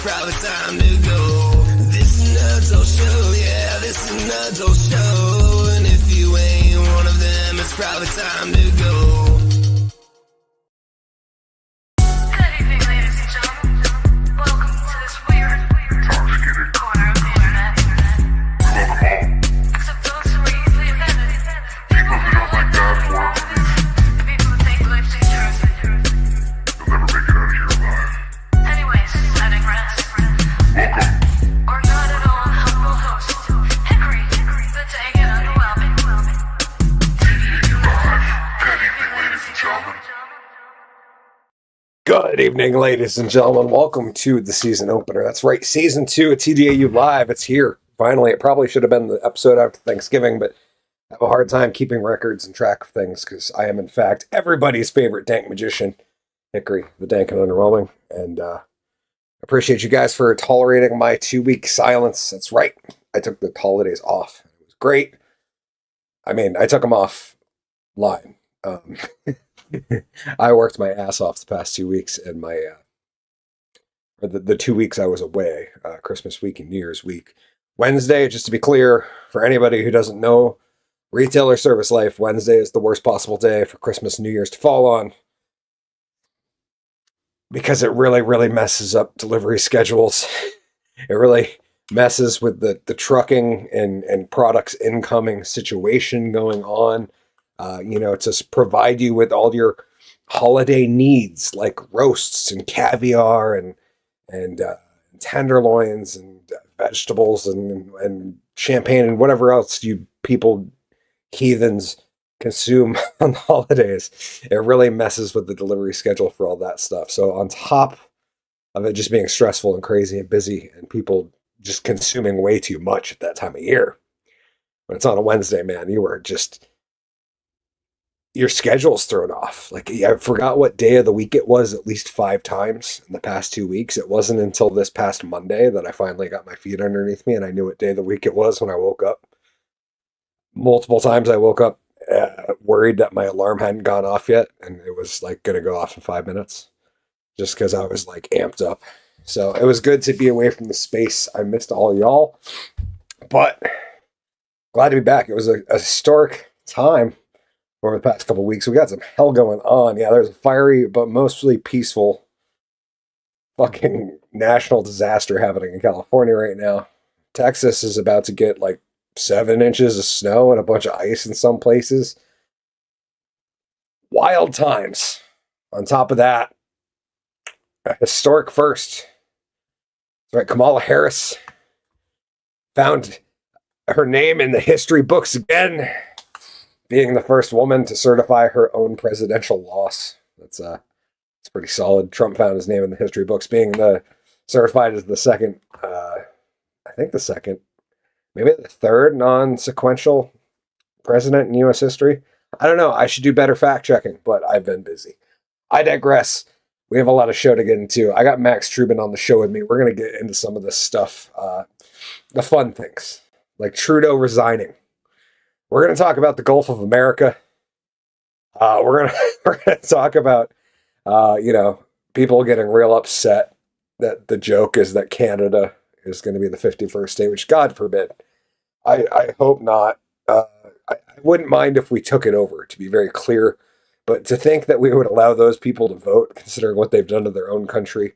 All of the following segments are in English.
probably time to go. This is an adult show, yeah, this is an adult show. And if you ain't one of them, it's probably time to go. Good evening, ladies and gentlemen. Welcome to this weird corner of the internet. Except those who are easily offended. People who don't like bad form, The people who take life too seriously. you'll never make it out of here alive. Anyways, letting rest. Welcome. Or not at all humble host, Hickory, the dang and underwhelming. TDAU Live. Good evening, ladies and gentlemen. Good evening, ladies and gentlemen. Welcome to the season opener. That's right, season 2 of TDAU Live. It's here. Finally, it probably should have been the episode after Thanksgiving, but I have a hard time keeping records and track of things because I am, in fact, everybody's favorite dank magician, Hickory, the dank and underwhelming. And appreciate you guys for tolerating my 2-week silence. That's right. I took the holidays off. It was great. I mean, I took them off line. I worked my ass off the past 2 weeks, and my the 2 weeks I was away, Christmas week and New Year's week. Wednesday, just to be clear, for anybody who doesn't know, retailer service life, Wednesday is the worst possible day for Christmas and New Year's to fall on because it really, really messes up delivery schedules. It really messes with the trucking and products incoming situation going on. To provide you with all your holiday needs like roasts and caviar and tenderloins and vegetables and champagne and whatever else you people, heathens, consume on the holidays. It really messes with the delivery schedule for all that stuff. So on top of it just being stressful and crazy and busy and people just consuming way too much at that time of year, when it's on a Wednesday, man, your schedule's thrown off. Like, I forgot what day of the week it was at least 5 times in the past 2 weeks. It wasn't until this past Monday that I finally got my feet underneath me and I knew what day of the week it was when I woke up. Multiple times I woke up worried that my alarm hadn't gone off yet and it was like going to go off in 5 minutes just because I was like amped up. So it was good to be away from the space. I missed all y'all, but glad to be back. It was a historic time. Over the past couple of weeks, we got some hell going on. Yeah, there's a fiery but mostly peaceful fucking national disaster happening in California right now. Texas is about to get like 7 inches of snow and a bunch of ice in some places. Wild times. On top of that, a historic first. That's right, Kamala Harris found her name in the history books again, being the first woman to certify her own presidential loss. It's pretty solid. Trump found his name in the history books, being certified as the second, maybe the third non-sequential president in U.S. history. I don't know. I should do better fact checking, but I've been busy. I digress. We have a lot of show to get into. I got Max Trubin on the show with me. We're going to get into some of this stuff, the fun things, like Trudeau resigning. We're going to talk about the Gulf of America. We're going to talk about, people getting real upset that the joke is that Canada is going to be the 51st state, which God forbid. I hope not. I wouldn't mind if we took it over, to be very clear. But to think that we would allow those people to vote, considering what they've done to their own country,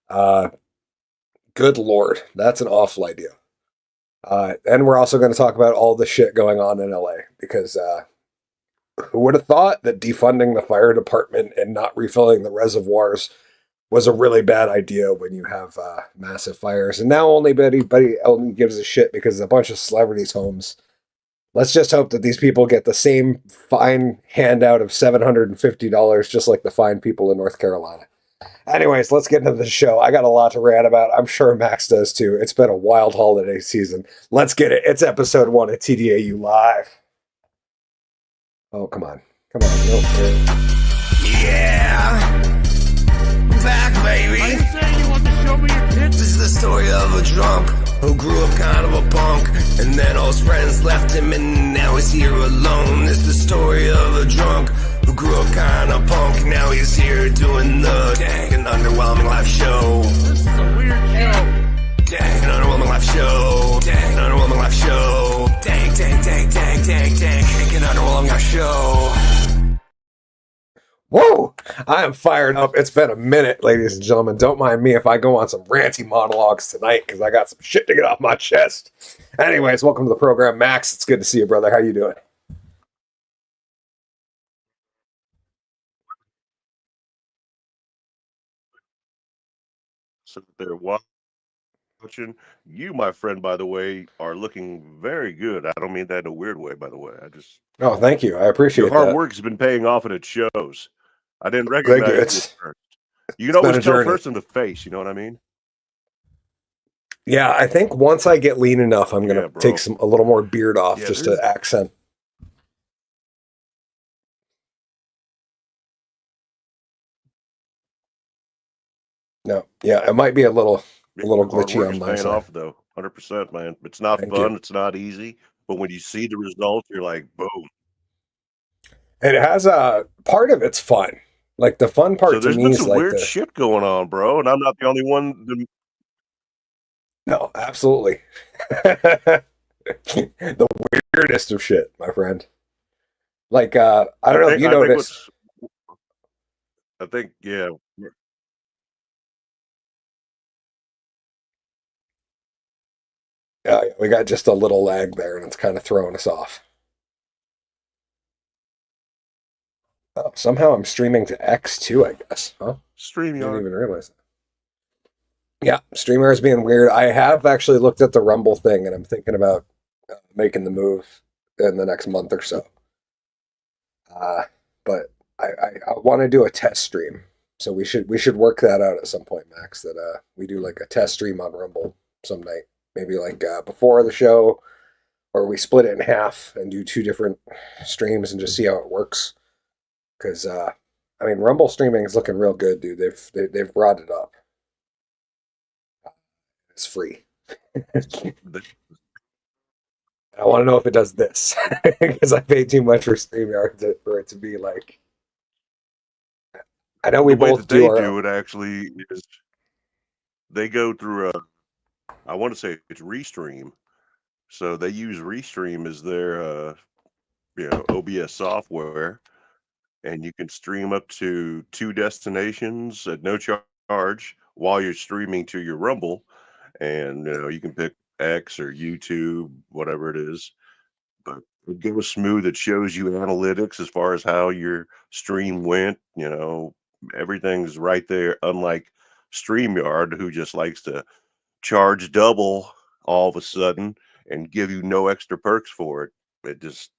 good Lord, that's an awful idea. And we're also going to talk about all the shit going on in LA, because who would have thought that defunding the fire department and not refilling the reservoirs was a really bad idea when you have massive fires. And now anybody only gives a shit because a bunch of celebrities' homes. Let's just hope that these people get the same fine handout of $750, just like the fine people in North Carolina. Anyways, let's get into the show. I got a lot to rant about. I'm sure Max does too. It's been a wild holiday season. Let's get it. It's episode 1 of TDAU Live. Oh, come on. Come on. Yeah. Back, baby. Are you saying you want to show me your tits? This is the story of a drunk who grew up kind of a punk, and then all his friends left him and now he's here alone. This is the story of a drunk who grew up kind of punk, now he's here doing the dang and underwhelming live show. This is a weird show. Whoa! I am fired up. It's been a minute, ladies and gentlemen. Don't mind me if I go on some ranty monologues tonight because I got some shit to get off my chest. Anyways, welcome to the program, Max. It's good to see you, brother. How you doing? Sit there watching. You, my friend, by the way, are looking very good. I don't mean that in a weird way, by the way. Oh, thank you. I Your appreciate hard that. work has been paying off and it shows. I didn't Thank you. recognize you at It's first. You can it's been always a tell journey. first in the face, you know what I mean? Yeah, I think once I get lean enough, I'm Yeah, gonna take bro. a little more beard off Yeah, just to there's accent. No, yeah, it might be yeah, a little hard glitchy work on is my paying side. off though. 100%, man. It's not Thank you. fun, it's not easy, but when you see the results, you're like, boom. It has a part of it's fun. Like the fun So part to there's me been is some like weird the shit going on, bro, and I'm not the only one. no, absolutely. The weirdest of shit, my friend. Like I don't know if you I think noticed. what's I think yeah. We got just a little lag there, and it's kind of throwing us off. Oh, somehow I'm streaming to X too, I guess. Huh? Didn't StreamYard. even realize that. Yeah, streamer is being weird. I have actually looked at the Rumble thing, and I'm thinking about making the move in the next month or so. Uh, but I want to do a test stream, so we should work that out at some point, Max. That we do like a test stream on Rumble some night, maybe like before the show, or we split it in half and do two different streams and just see how it works. Because I mean, Rumble streaming is looking real good, dude. They've brought it up. It's free. I want to know if it does this because I paid too much for StreamYard for it to be like. I know we The way both that do they our. do it actually is they go through a, I want to say it's Restream. So they use Restream as their, OBS software, and you can stream up to two destinations at no charge while you're streaming to your Rumble, and you can pick X or YouTube, whatever it is. But it goes smooth. It shows you analytics as far as how your stream went. Everything's right there. Unlike StreamYard, who just likes to charge double all of a sudden and give you no extra perks for it. It just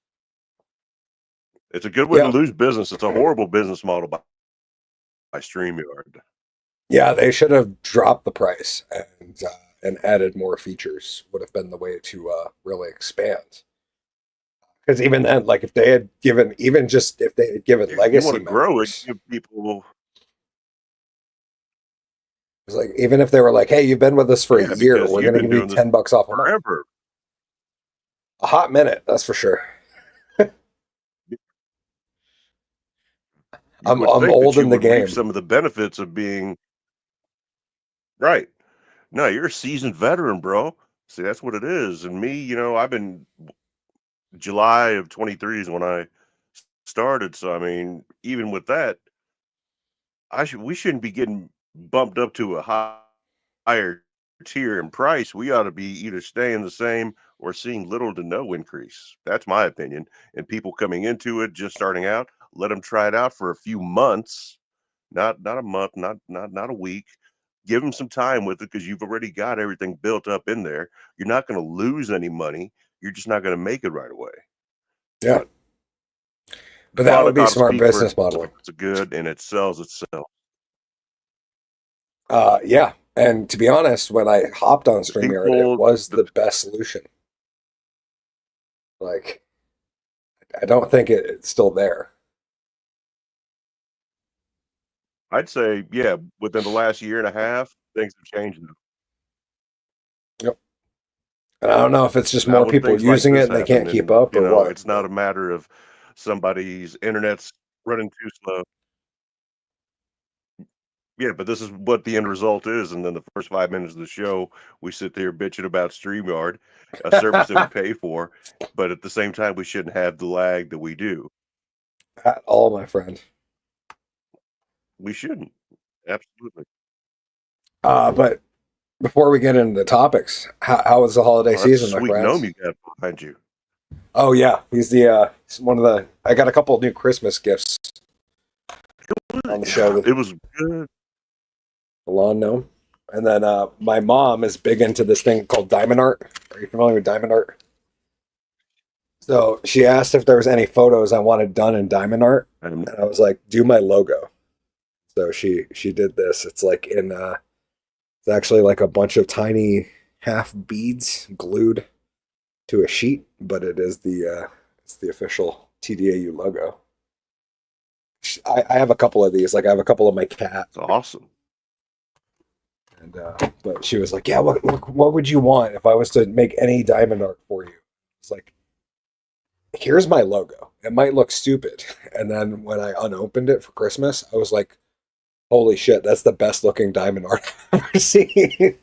it's a good way to Yeah, lose business. It's a horrible business model by StreamYard. yeah, they should have dropped the price and added more features. Would have been the way to really expand. Because even then, like if they had given even just if they had given If you want legacy to grow it, members, give people it's like even if they were like, "Hey, you've been with us for a yeah, year, because we're you've going to been give you doing this $10 off a month." forever. A hot minute, that's for sure. You would I'm think that old you in the would reap game. some of the benefits of being right. No, you're a seasoned veteran, bro. See, that's what it is. And me, I've been July of 23 is when I started. So I mean, even with that, we shouldn't be getting bumped up to a higher tier in price. We ought to be either staying the same or seeing little to no increase. That's my opinion. And people coming into it, just starting out, let them try it out for a few months, not a month, not a week. Give them some time with it because you've already got everything built up in there. You're not going to lose any money. You're just not going to make it right away. Yeah, But the but that would product be ought to smart speak for business itself. modeling. It's good and it sells itself. Yeah, and to be honest, when I hopped on The StreamYard, it people, was the the best solution. Like, I don't think it's still there. I'd say, yeah, within the last year and a half, things have changed. Yep. And I don't know if it's just Now, more when people things like using it this and they can't happen, keep and up or what. it's not But a matter of somebody's internet's running too slow. Yeah, but this is what the end result is. And then the first 5 minutes of the show, we sit there bitching about StreamYard, a service that we pay for, but at the same time, we shouldn't have the lag that we do. at all, my friend. We shouldn't. Absolutely. But before we get into the topics, how was the holiday Oh, that's a season, my sweet friends? gnome you got behind you. Oh yeah, he's he's one of the. I got a couple of new Christmas gifts on the show. It was good. The lawn gnome, and then my mom is big into this thing called diamond art. Are you familiar with diamond art? So she asked if there was any photos I wanted done in diamond art, and I was like, "Do my logo." So she did this. It's like it's actually like a bunch of tiny half beads glued to a sheet, but it is it's the official TDAU logo. I have a couple of these. Like I have a couple of my cat. It's awesome. And but she was like, "Yeah, what would you want if I was to make any diamond art for you?" It's like, here's my logo. It might look stupid. And then when I unopened it for Christmas, I was like, holy shit, that's the best looking diamond art I've ever seen.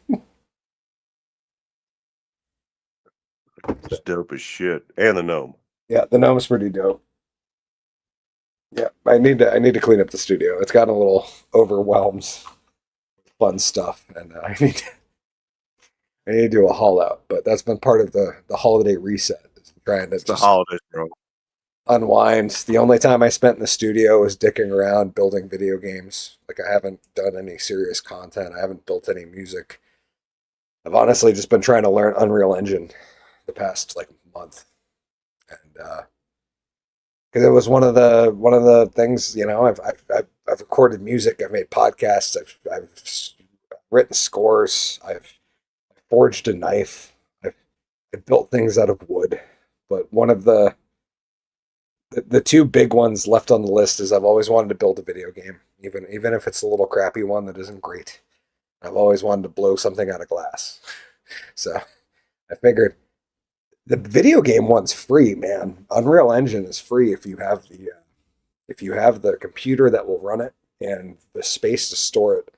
It's dope as shit. And the gnome. Yeah, the gnome's pretty dope. Yeah, I need to clean up the studio. It's gotten a little overwhelmed with fun stuff, and I need to do a haul out. But that's been part of the holiday reset. Is trying to It's the just holidays, bro. unwind. The only time I spent in the studio was dicking around building video games. Like I haven't done any serious content. I haven't built any music. I've honestly just been trying to learn Unreal Engine the past like month, and because it was one of the things, you know, I've recorded music, I've made podcasts, I've written scores, I've forged a knife, I've built things out of wood, but one of the two big ones left on the list is I've always wanted to build a video game, even if it's a little crappy one that isn't great. I've always wanted to blow something out of glass, so I figured. The video game one's free, man. Unreal Engine is free if you have the computer that will run it and the space to store it.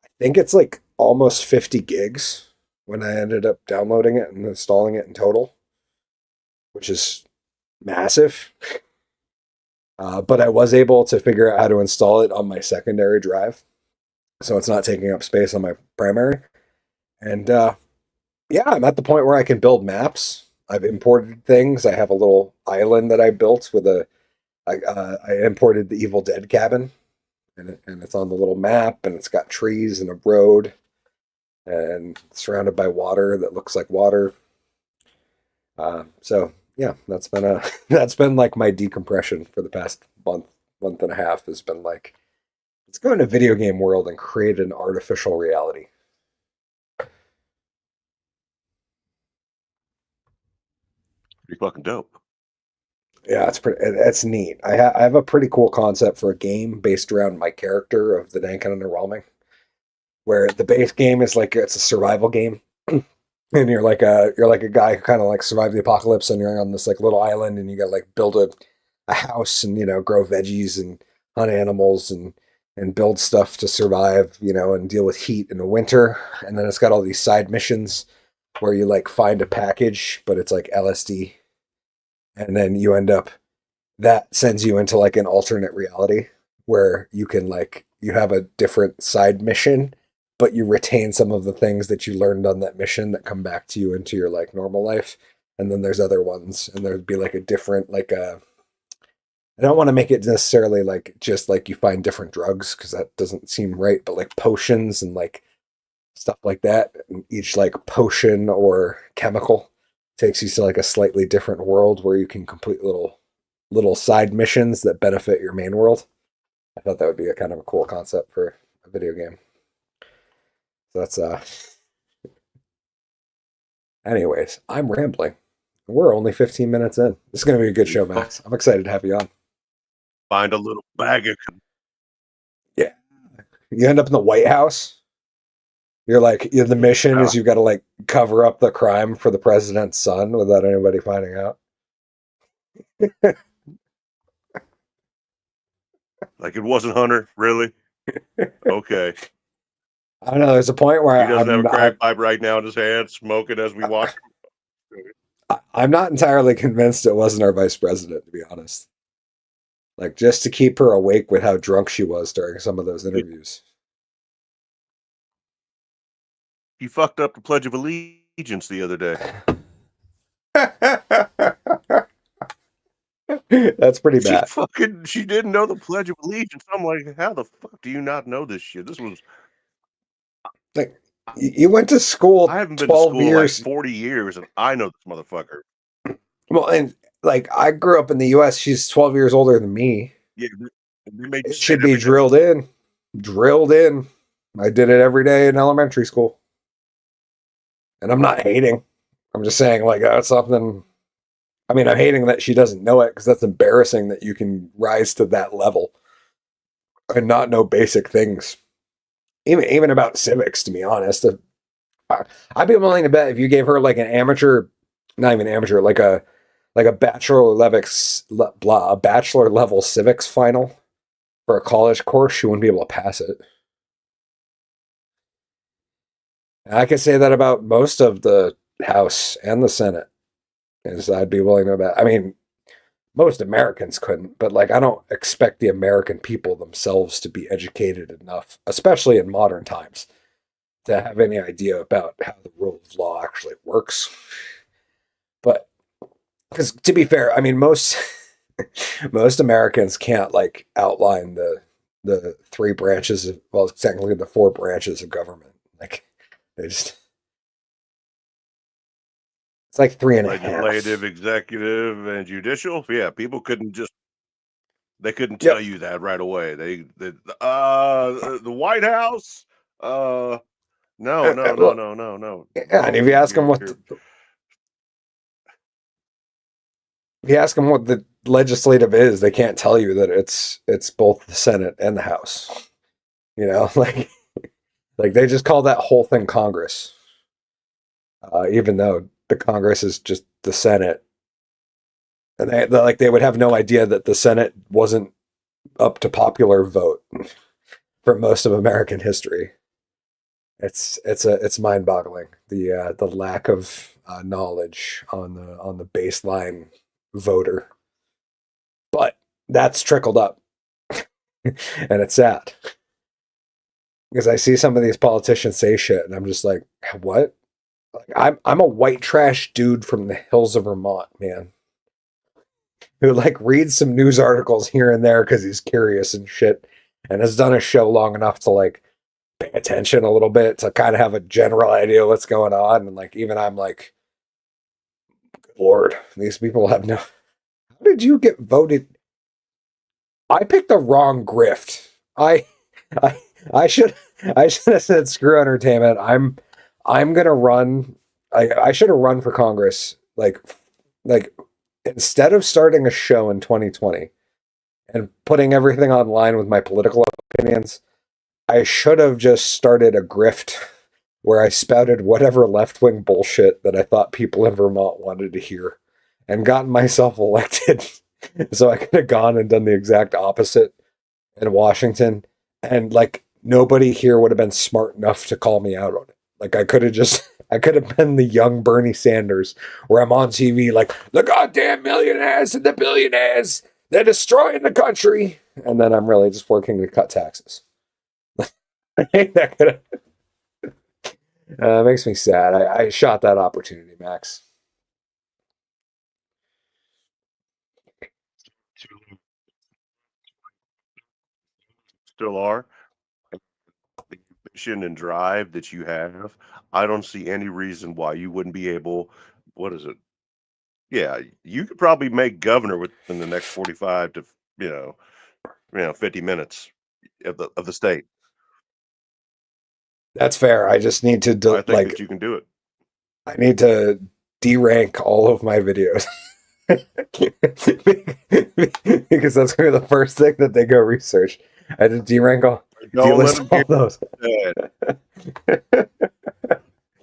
I think it's like almost 50 gigs when I ended up downloading it and installing it in total, which is massive. But I was able to figure out how to install it on my secondary drive, so it's not taking up space on my primary. And yeah, I'm at the point where I can build maps. I've imported things. I have a little island that I built with I imported the Evil Dead cabin, and it's on the little map, and it's got trees and a road, and surrounded by water that looks like water. So yeah, that's been like my decompression for the past month and a half. Has been like, let's go into video game world and create an artificial reality. Pretty fucking dope. Yeah, it's neat. I have a pretty cool concept for a game based around my character of the Dank and Underwhelming, where the base game is like it's a survival game, and you're like a guy who kind of like survived the apocalypse, and you're on this like little island, and you got to like build a house and grow veggies and hunt animals and build stuff to survive, and deal with heat in the winter, and then it's got all these side missions where you like find a package, but it's like LSD. And then you end up, that sends you into like an alternate reality where you can like, you have a different side mission, but you retain some of the things that you learned on that mission that come back to you into your like normal life. And then there's other ones, and there'd be like a different, like I don't want to make it necessarily like just like you find different drugs, because that doesn't seem right, but like potions and like stuff like that. And each like potion or chemical takes you to like a slightly different world where you can complete little side missions that benefit your main world. I thought that would be a kind of a cool concept for a video game. So that's anyways, I'm rambling. We're only 15 minutes in. This is going to be a good show, Max. I'm excited to have you on. Find a little bag of. Yeah. You end up in the White House. You're like, the mission is you've got to like cover up the crime for the president's son without anybody finding out. Like it wasn't Hunter, really? Okay. I don't know. There's a point where He doesn't have a crack pipe right now in his hand, smoking as we watch. I'm not entirely convinced it wasn't our vice president, to be honest. like just to keep her awake with how drunk she was during some of those interviews. You fucked up the Pledge of Allegiance the other day. That's pretty bad. She didn't know the Pledge of Allegiance. I'm like, how the fuck do you not know this shit? This was Like, you went to school I haven't been to 12 school years. like 40 years, and I know this motherfucker. Well, and like I grew up in the US. She's 12 years older than me. Yeah, they made you It say should it be every day. drilled in. Drilled in. I did it every day in elementary school. And I'm not hating. I'm just saying, like, that's something. I mean, I'm hating that she doesn't know it because that's embarrassing that you can rise to that level and not know basic things. Even about civics, to be honest. I'd be willing to bet if you gave her like an amateur, not even amateur, like a bachelor a bachelor level civics final for a college course, she wouldn't be able to pass it. And I could say that about most of the House and the Senate. Is I'd be willing to bet. I mean, most Americans couldn't, but like I don't expect the American people themselves to be educated enough, especially in modern times, to have any idea about how the rule of law actually works. But because to be fair, I mean most most Americans can't like outline the three branches of, well, technically the four branches of government. Like they just it's like three and a half. Legislative, executive, and judicial. Yeah, people couldn't they couldn't Yep. tell you that right away. The White House. No. Yeah, and if you ask them if you ask them what the legislative is, they can't tell you that it's both the Senate and the House. You know, like they just call that whole thing Congress, even though the Congress is just the Senate, and they would have no idea that the Senate wasn't up to popular vote for most of American history. It's mind boggling the lack of knowledge on the baseline voter, but that's trickled up, and it's sad because I see some of these politicians say shit, and I'm just like, what? Like, I'm a white trash dude from the hills of Vermont, man, who like reads some news articles here and there because he's curious and shit, and has done a show long enough to like pay attention a little bit to kind of have a general idea what's going on, and like even I'm like, Lord, these people have no. How did you get voted? I picked the wrong grift. I I should have said screw entertainment. I'm gonna run. I should have run for Congress. Like instead of starting a show in 2020 and putting everything online with my political opinions, I should have just started a grift where I spouted whatever left wing bullshit that I thought people in Vermont wanted to hear and gotten myself elected. So I could have gone and done the exact opposite in Washington. And like nobody here would have been smart enough to call me out on it. Like I could have been the young Bernie Sanders where I'm on TV like the goddamn millionaires and the billionaires, they're destroying the country. And then I'm really just working to cut taxes. That could have, makes me sad. I shot that opportunity, Max. Still are. The ambition and drive that you have, I don't see any reason why you wouldn't be able. What is it? Yeah, you could probably make governor within the next 45 to you know 50 minutes of the state. That's fair. I just need to I think that you can do it. I need to derank all of my videos. Because that's gonna be the first thing that they go research. I just derank all Don't let delist them all those.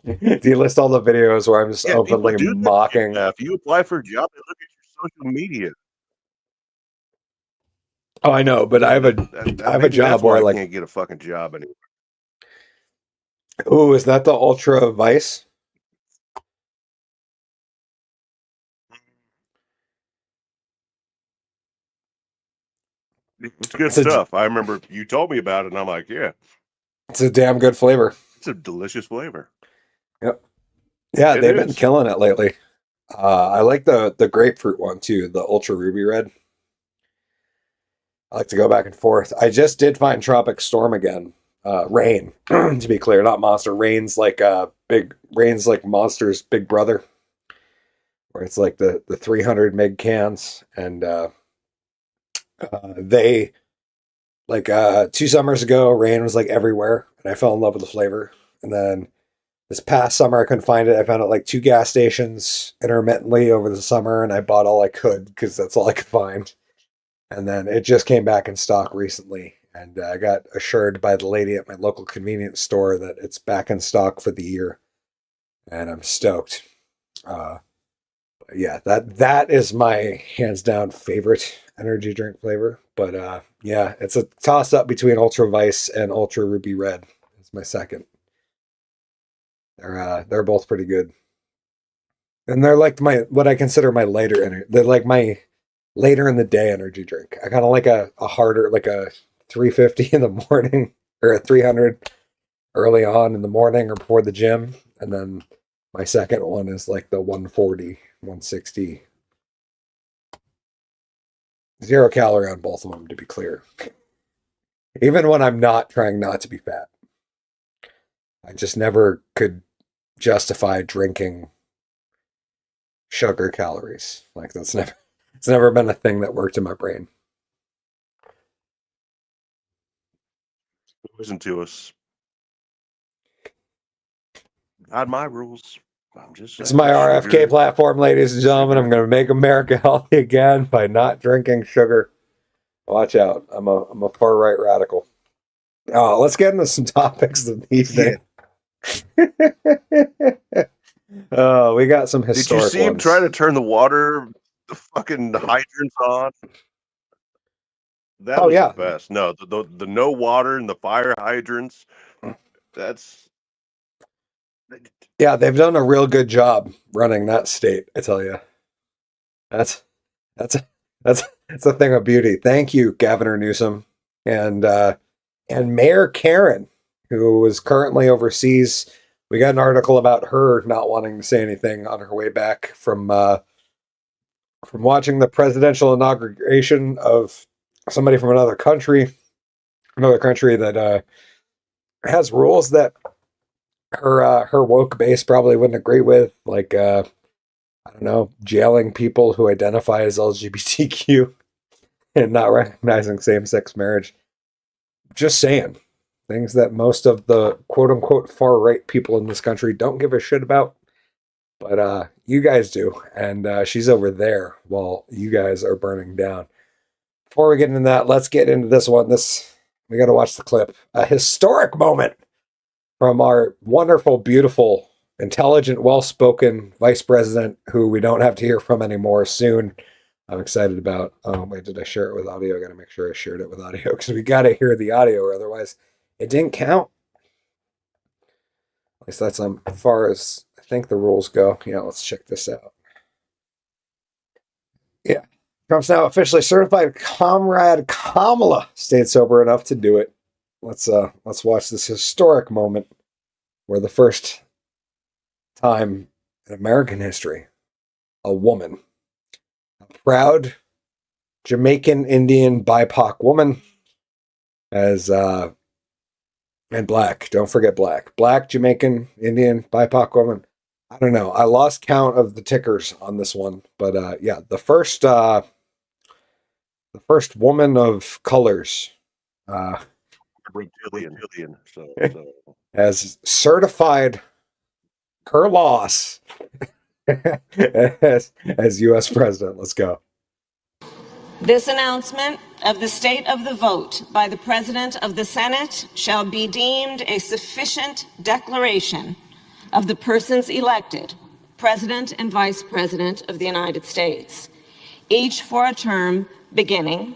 Delist all the videos where I'm just Yeah, people openly do that. mocking. If you apply for a job, they look at your social media. Oh, I know, but I have a Maybe job that's why where I like, can't get a fucking job anymore. oh, is that the Ultra Vice? It's good It's a- stuff. I remember you told me about it, and I'm like, yeah, It's a damn good flavor. it's a delicious flavor. Yep. Yeah, It they've been is. killing it lately. I like the grapefruit one too, the Ultra Ruby Red. I like to go back and forth. I just did find Tropic Storm again. Rain, to be clear, not Monster. Rain's like Monster's big brother, where it's like the 300 meg cans, and they like 2 summers ago, Rain was like everywhere, and I fell in love with the flavor. And then this past summer, I couldn't find it. I found it like 2 gas stations intermittently over the summer, and I bought all I could because that's all I could find. And then it just came back in stock recently, and I got assured by the lady at my local convenience store that it's back in stock for the year, and I'm stoked. Yeah, that is my hands down favorite energy drink flavor. But yeah, it's a toss up between Ultra Vice and Ultra Ruby Red. It's my second. They're both pretty good, and they're like what I consider my lighter energy. They're like my later in the day energy drink. I kind of like a harder, like a 350 in the morning or a 300 early on in the morning or before the gym, and then my second one is like the 140, 160. 0 calorie on both of them, to be clear. Even when I'm not trying not to be fat, I just never could justify drinking sugar calories. Like it's never been a thing that worked in my brain. Listen to us. Not my rules. I'm just It's my RFK platform, ladies and gentlemen. I'm going to make America healthy again by not drinking sugar. Watch out. I'm a far right radical. Let's get into some topics of these days. Oh, we got some historic Did you see him ones. try to turn the fucking hydrants on? That was yeah. the best. No, the no water and the fire hydrants. That's Yeah, they've done a real good job running that state, I tell you. That's a thing of beauty. Thank you, Governor Newsom, and Mayor Karen, who is currently overseas. We got an article about her not wanting to say anything on her way back from watching the presidential inauguration of somebody from another country that has rules that her woke base probably wouldn't agree with, like I don't know, jailing people who identify as LGBTQ and not recognizing same-sex marriage. Just saying. Things that most of the quote-unquote far-right people in this country don't give a shit about. But you guys do. And she's over there while you guys are burning down. Before we get into that, let's get into this one. We got to watch the clip. A historic moment from our wonderful, beautiful, intelligent, well-spoken vice president, who we don't have to hear from anymore soon. I'm excited about. Oh, wait, did I share it with audio? I got to make sure I shared it with audio because we got to hear the audio, or otherwise it didn't count. At least that's as far as I think the rules go. Yeah, let's check this out. Yeah. Trump's now officially certified. Comrade Kamala stayed sober enough to do it. Let's watch this historic moment where the first time in American history, a woman, a proud Jamaican Indian BIPOC woman, and black. Don't forget black. Black, Jamaican, Indian, BIPOC woman. I don't know. I lost count of the tickers on this one, but yeah, the first woman of colors reptilian. So. has certified her loss as U.S. president. Let's go. This announcement of the state of the vote by the President of the Senate shall be deemed a sufficient declaration of the persons elected President and Vice President of the United States, each for a term beginning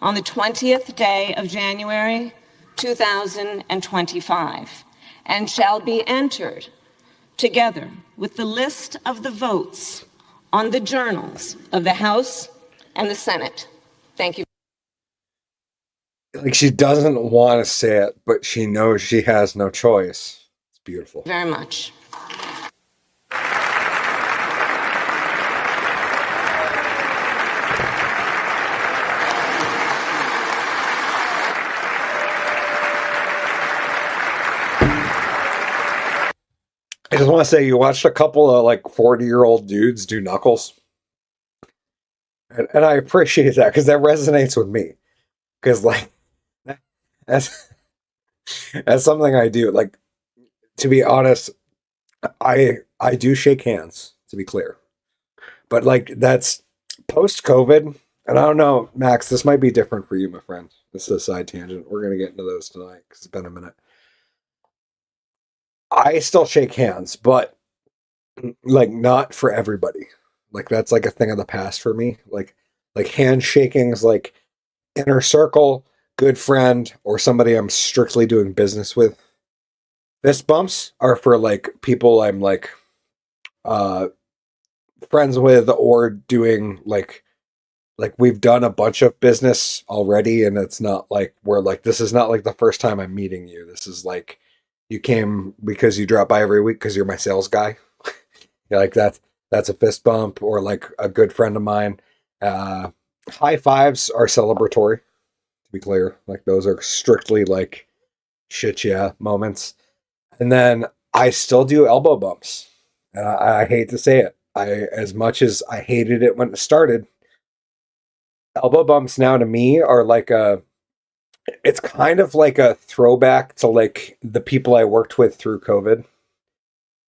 on the 20th day of January 2025, and shall be entered together with the list of the votes on the journals of the House and the Senate. Thank you. like she doesn't want to say it, but she knows she has no choice. It's beautiful. Very much. I just want to say you watched a couple of like 40-year-old dudes do knuckles. And I appreciate that because that resonates with me. Because like that's that's something I do. Like, to be honest, I do shake hands, to be clear. But like that's post COVID, and I don't know, Max, this might be different for you, my friend. This is a side tangent. We're gonna get into those tonight because it's been a minute. I still shake hands, but like not for everybody. Like that's like a thing of the past for me. Like handshaking is like inner circle, good friend, or somebody I'm strictly doing business with. Fist bumps are for like people I'm like uh friends with or doing like we've done a bunch of business already, and it's not like we're like this is not like the first time I'm meeting you. This is like you came because you drop by every week because you're my sales guy. Yeah, like that's a fist bump or like a good friend of mine. Uh, High fives are celebratory, to be clear. Like those are strictly like shit yeah moments. And then I still do elbow bumps. And I hate to say it. I as much as I hated it when it started, elbow bumps now to me are like a it's kind of like a throwback to like the people I worked with through COVID.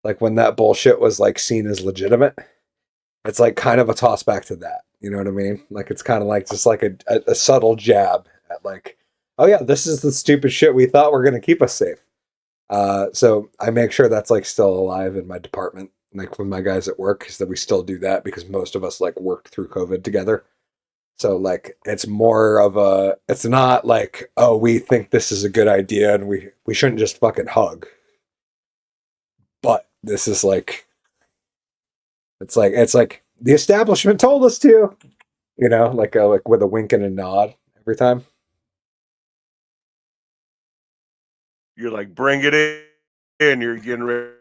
Like when that bullshit was like seen as legitimate. It's like kind of a toss back to that. You know what I mean? Like it's kind of like just like a subtle jab at like, oh yeah, this is the stupid shit we thought were going to keep us safe. So I make sure that's like still alive in my department, like with my guys at work, is that we still do that because most of us like worked through COVID together. So like it's more of a, it's not like, oh, we think this is a good idea and we shouldn't just fucking hug. But this is like, it's like the establishment told us to, like with a wink and a nod every time. You're like, bring it in. You're getting ready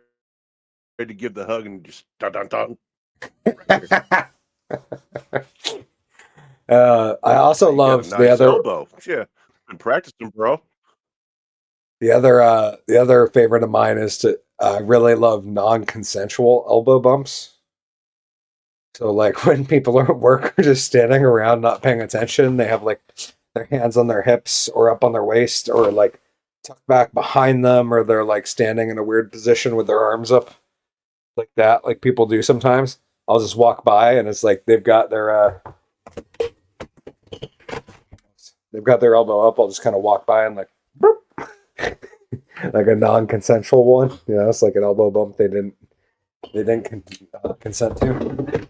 to give the hug and just dun dun dun. I also You got a love nice the other elbow. Yeah, been practicing, bro. the other favorite of mine is to I really love non-consensual elbow bumps. So like when people are at work are just standing around not paying attention, they have like their hands on their hips or up on their waist or like tucked back behind them, or they're like standing in a weird position with their arms up like that, like people do sometimes. I'll just walk by and it's like they've got their elbow up. I'll just kind of walk by and like boop, like a non-consensual one. It's like an elbow bump they didn't consent to.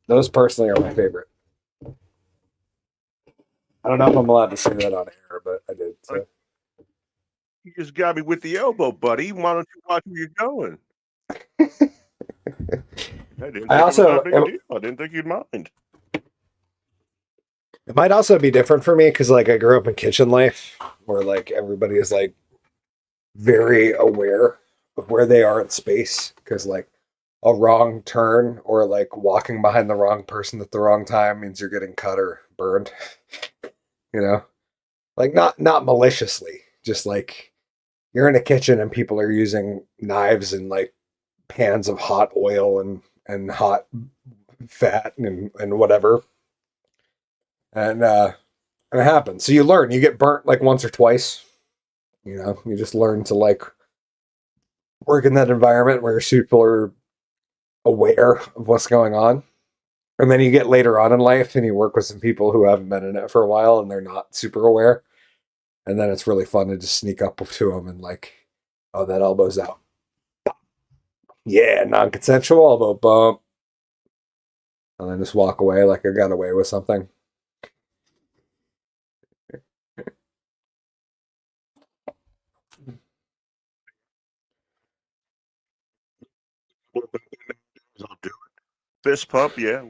Those personally are my favorite. I don't know if I'm allowed to say that on air, but I did. So. You just got me with the elbow, buddy. Why don't you watch where you're going? I didn't think it was that big a deal. I didn't think you'd mind. It might also be different for me because like I grew up in kitchen life where like everybody is like very aware of where they are in space because like a wrong turn or like walking behind the wrong person at the wrong time means you're getting cut or burned. Like not maliciously, just like you're in a kitchen and people are using knives and like pans of hot oil and hot fat and whatever. And it happens. So you learn. You get burnt like once or twice. You just learn to like work in that environment where you're super aware of what's going on. And then you get later on in life and you work with some people who haven't been in it for a while and they're not super aware. And then it's really fun to just sneak up to them and like, oh, that elbow's out. Yeah, non-consensual elbow bump. And then just walk away like I got away with something. I'll do it. Fist pump, yeah.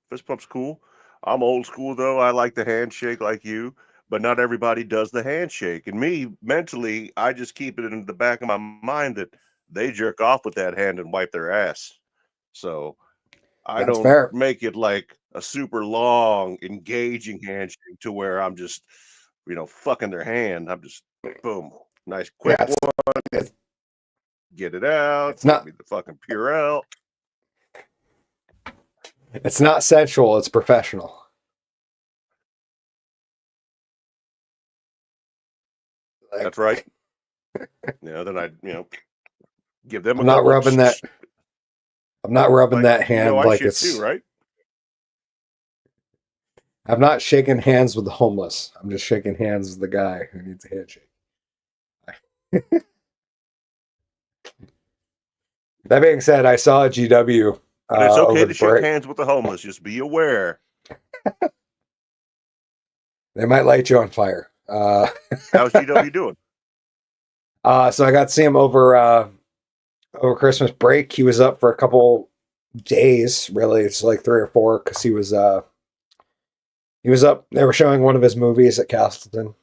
Fist pump's cool. I'm old school though. I like the handshake like you, but not everybody does the handshake. And me, mentally, I just keep it in the back of my mind that they jerk off with that hand and wipe their ass. So I That's don't fair. make it like a super long, engaging handshake to where I'm just, fucking their hand. I'm just, boom, nice, Yeah, quick one, it's, get it out, it's get not me the fucking Purell. it's not sensual, it's professional. Like, That's right. Then I, give them a I'm not couple. rubbing that I'm not rubbing Like, that hand I like should it's too, right? I'm not shaking hands with the homeless. I'm just shaking hands with the guy who needs a handshake. That being said, I saw a GW But it's okay over to the shake break. hands with the homeless. Just be aware. They might light you on fire. How's GW doing? So I got to see him over Christmas break. He was up for a couple days, really. It's like 3 or 4 because he was up. They were showing one of his movies at Castleton,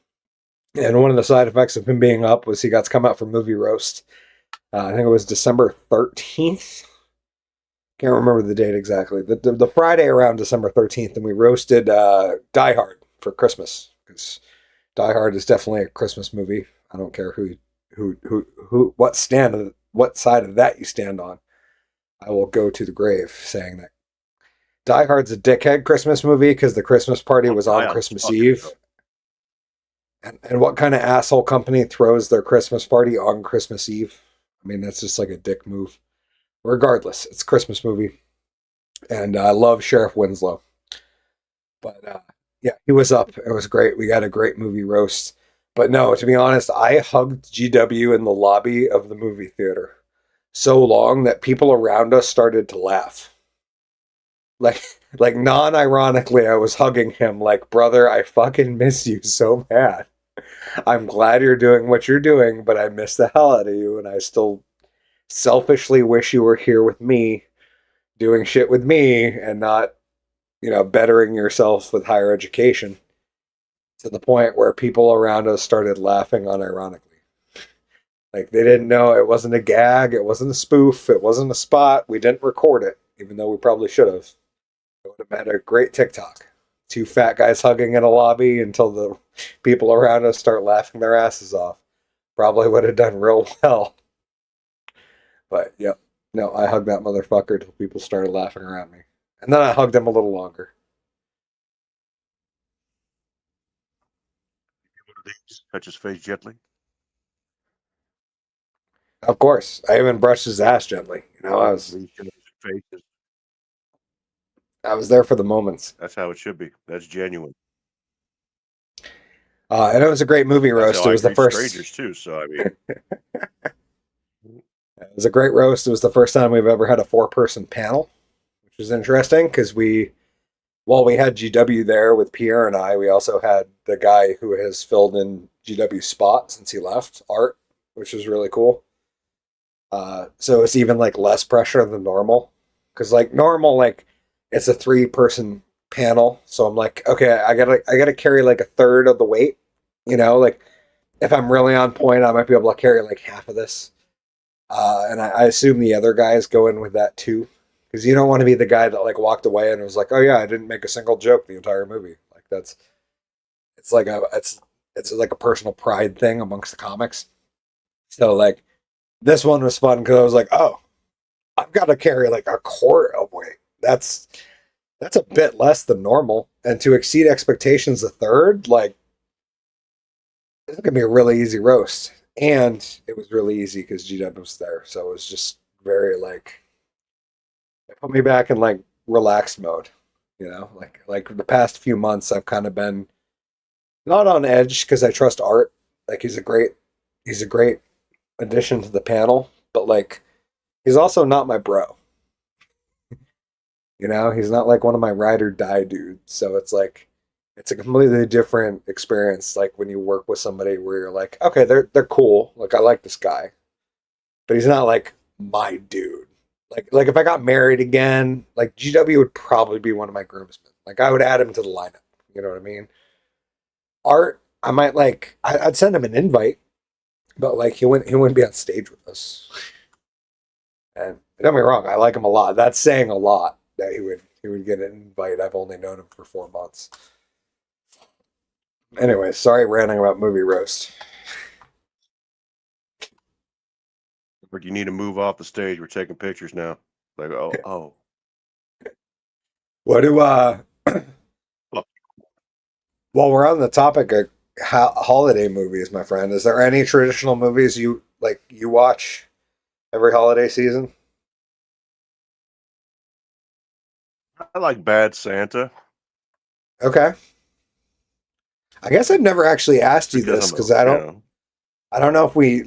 and one of the side effects of him being up was he got to come out for movie roast. I think it was December 13th. Can't remember the date exactly. The Friday around December 13th, and we roasted Die Hard for Christmas because Die Hard is definitely a Christmas movie. I don't care what side of that you stand on. I will go to the grave saying that Die Hard's a dickhead Christmas movie because the Christmas party was on Christmas Eve. And what kind of asshole company throws their Christmas party on Christmas Eve? I mean, that's just like a dick move. Regardless, it's a Christmas movie. And I love Sheriff Winslow. But yeah, he was up. It was great. We got a great movie roast. But no, to be honest, I hugged GW in the lobby of the movie theater so long that people around us started to laugh. Like non-ironically, I was hugging him like, brother, I fucking miss you so bad. I'm glad you're doing what you're doing, but I miss the hell out of you, and I still selfishly wish you were here with me, doing shit with me, and not, bettering yourself with higher education to the point where people around us started laughing unironically. Like they didn't know it wasn't a gag, it wasn't a spoof, it wasn't a spot. We didn't record it, even though we probably should have. It would have been a great TikTok. 2 fat guys hugging in a lobby until the people around us start laughing their asses off. Probably would have done real well. But yep, no, I hugged that motherfucker till people started laughing around me. And then I hugged him a little longer. Touch his face gently. Of course, I even brushed his ass gently. I was there for the moments. That's how it should be. That's genuine. And it was a great movie roast. It was the first. Strangers too. So I mean, it was a great roast. It was the first time we've ever had a 4-person panel, which was interesting because we had GW there with Pierre and I, we also had the guy who has filled in GW's spot since he left, Art, which was really cool. So it's even like less pressure than normal because like normal, like it's a 3-person panel. So I'm like, okay, I gotta carry like a third of the weight, like if I'm really on point, I might be able to carry like half of this. And I assume the other guys go in with that too. Because you don't want to be the guy that like walked away and was like, "Oh yeah, I didn't make a single joke the entire movie." Like it's like a personal pride thing amongst the comics. So like this one was fun because I was like, "Oh, I've got to carry like a quart of weight. That's a bit less than normal, and to exceed expectations a third, like it's gonna be a really easy roast." And it was really easy because GW was there, so it was just very like. It put me back in like relaxed mode, like the past few months I've kind of been not on edge because I trust Art. Like he's a great addition to the panel, but like he's also not my bro. He's not like one of my ride or die dudes. So it's like it's a completely different experience. Like when you work with somebody where you're like, okay, they're cool. Like I like this guy, but he's not like my dude. Like if I got married again, like GW would probably be one of my groomsmen. Like I would add him to the lineup. You know what I mean? Art, I might like. I'd send him an invite, but like he wouldn't be on stage with us. And don't get me wrong, I like him a lot. That's saying a lot that he would get an invite. I've only known him for 4 months. Anyway, sorry ranting about movie roast. But you need to move off the stage. We're taking pictures now. Like, oh. What do while we're on the topic of holiday movies, my friend, is there any traditional movies you watch every holiday season? I like Bad Santa. Okay. I guess I've never actually asked you this because I don't know if we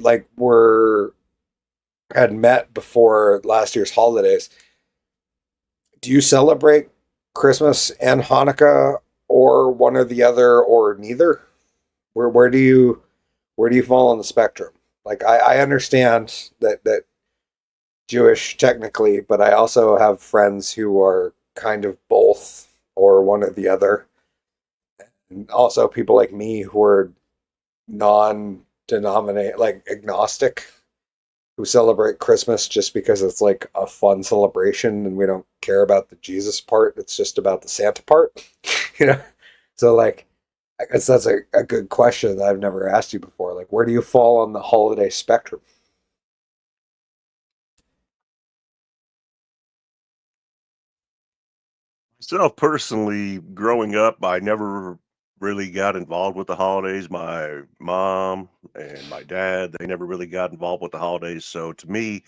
had met before last year's holidays. Do you celebrate Christmas and Hanukkah, or one or the other, or neither? Where do you fall on the spectrum? Like I understand that Jewish technically, but I also have friends who are kind of both or one or the other. And also people like me who are non-denominate, like agnostic, who celebrate Christmas just because it's like a fun celebration and we don't care about the Jesus part. It's just about the Santa part, you know? So like, I guess that's a good question that I've never asked you before. Like, where do you fall on the holiday spectrum? Myself personally, growing up, I never really got involved with the holidays. My mom and my dad, they never really got involved with the holidays. So to me,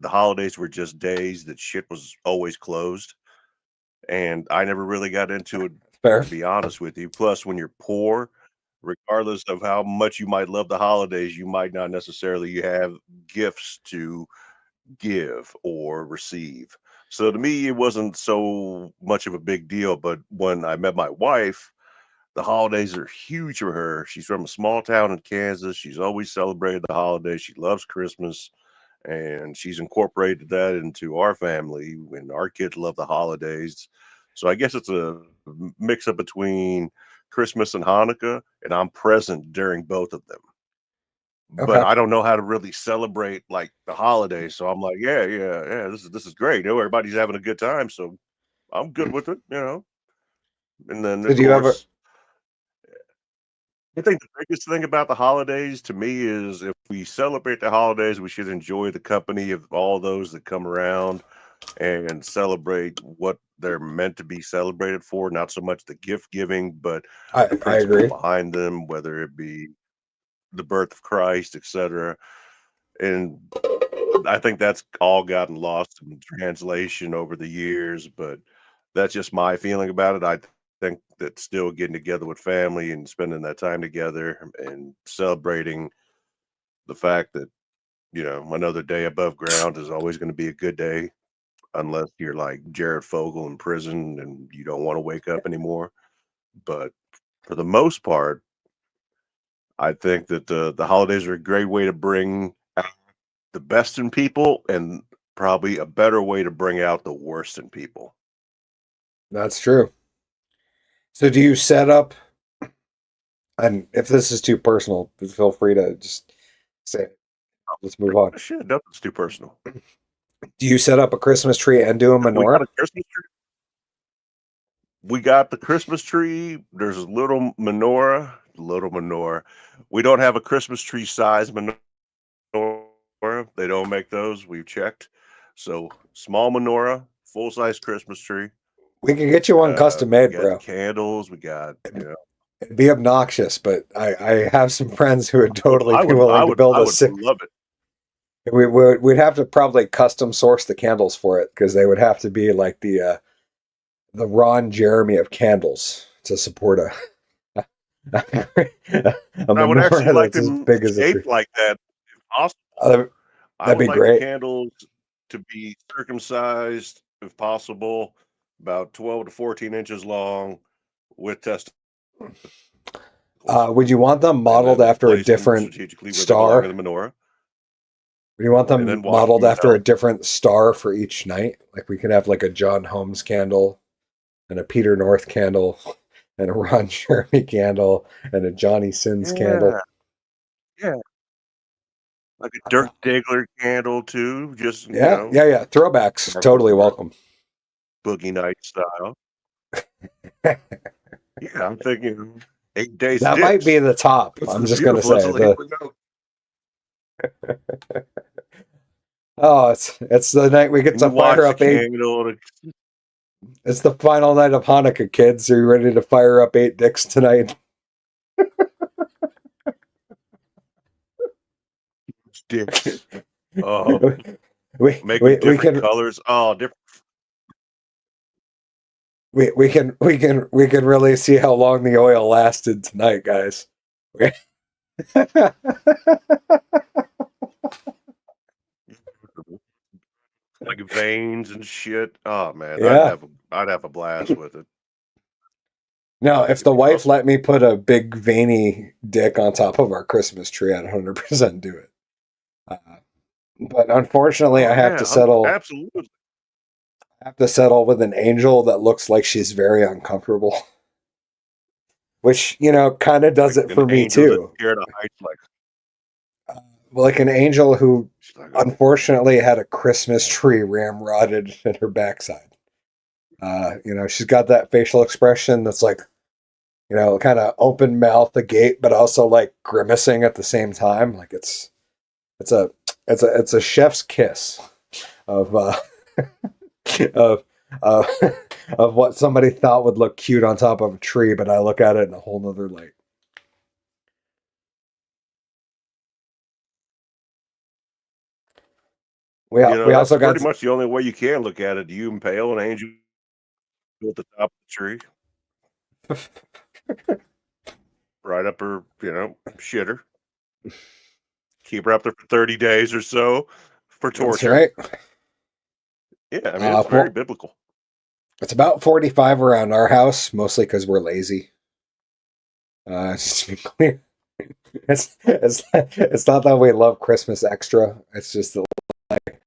the holidays were just days that shit was always closed. And I never really got into it, Fair. to be honest with you. Plus, when you're poor, regardless of how much you might love the holidays, you might not necessarily have gifts to give or receive. So to me, it wasn't so much of a big deal. But when I met my wife, the holidays are huge for her. She's from a small town in Kansas. She's always celebrated the holidays. She loves Christmas, and she's incorporated that into our family. And our kids love the holidays. So I guess it's a mix up between Christmas and Hanukkah, and I'm present during both of them. But Okay. I don't know how to really celebrate like the holidays. So I'm like, yeah. This is great. You know, everybody's having a good time, so I'm good with it. You know. And then So of do you ever? course, I think the biggest thing about the holidays to me is if we celebrate the holidays, we should enjoy the company of all those that come around and celebrate what they're meant to be celebrated for, not so much the gift giving, but the I principle agree. behind them, whether it be the birth of Christ, etc. And I think that's all gotten lost in translation over the years, but that's just my feeling about it. I think that still getting together with family and spending that time together and celebrating the fact that, another day above ground is always going to be a good day, unless you're like Jared Fogle in prison and you don't want to wake up anymore. But for the most part, I think that the holidays are a great way to bring out the best in people and probably a better way to bring out the worst in people. That's true. So do you set up? And if this is too personal, feel free to just say it. Let's move on. Shit, nothing's too personal. Do you set up a Christmas tree and do a We got menorah? a Christmas tree. We got the Christmas tree. There's a little menorah. Little menorah. We don't have a Christmas tree size menorah. They don't make those. We've checked. So small menorah, full size Christmas tree. We can get you one custom We made, got bro. candles. We got, It'd be obnoxious, but I have some friends who would totally I be would, I willing to would, build I a would six. love it. We'd have to probably custom source the candles for it because they would have to be like the Ron Jeremy of candles to support a I would actually menorah like that's as them big as a tree. shaped like that if possible. Uh, I that'd would be like the great. candles to be circumcised if possible, about 12 to 14 inches long with testicles, Would you want them and modeled then after a place them different strategically where they belong star? in the menorah, Would you want and them then watch modeled them after a melt. different star for each night? Like we could have like a John Holmes candle and a Peter North candle and a Ron Jeremy candle and a Johnny Sins candle. Yeah. Like a Dirk Diggler candle too, just Yeah. Throwbacks, totally welcome. Boogie Night style. Yeah, I'm thinking 8 days. That might be the top. This I'm is just gonna beautiful. say It's like, oh, it's the night we get to fire up 8. It's the final night of Hanukkah, kids. Are you ready to fire up 8 dicks tonight? Dicks. Oh, we different can colors. Oh, different. we can really see how long the oil lasted tonight, guys. Like veins and shit. Oh man, Yeah. I'd have a blast with it. Now, if the wife let me put a big veiny dick on top of our Christmas tree, I'd 100% do it. But unfortunately, I have to settle. Absolutely. I have to settle with an angel that looks like she's very uncomfortable, which kind of does it for me too. Like an angel who unfortunately had a Christmas tree ramrodded in her backside. She's got that facial expression that's like, kind of open mouth agape, but also like grimacing at the same time. Like it's a chef's kiss of of what somebody thought would look cute on top of a tree, but I look at it in a whole nother light. We also got pretty much the only way you can look at it. You impale an angel at the top of the tree, right up her, shitter. Keep her up there for 30 days or so for torture. That's right. Yeah, I mean it's very biblical. It's about 45 around our house, mostly because we're lazy. Just to be clear, it's not that we love Christmas extra. It's just that, like,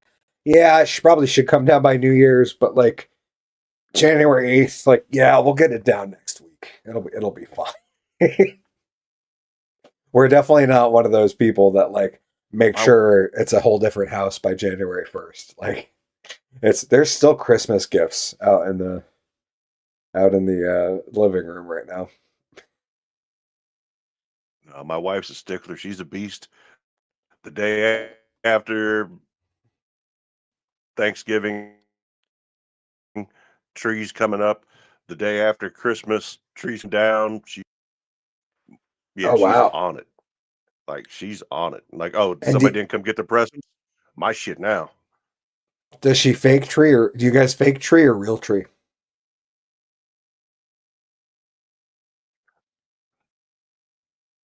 yeah, she probably should come down by New Year's, but like January 8th, like, yeah, we'll get it down next week. It'll be fine. We're definitely not one of those people that like make sure it's a whole different house by January 1st. Like, there's still Christmas gifts out in the living room right now. My wife's a stickler. She's a beast. The day after Thanksgiving, trees coming up. The day after Christmas, trees down. She's on it. Like, she's on it. Like, somebody didn't come get the presents. My shit now. Does she fake tree, or do you guys fake tree or real tree?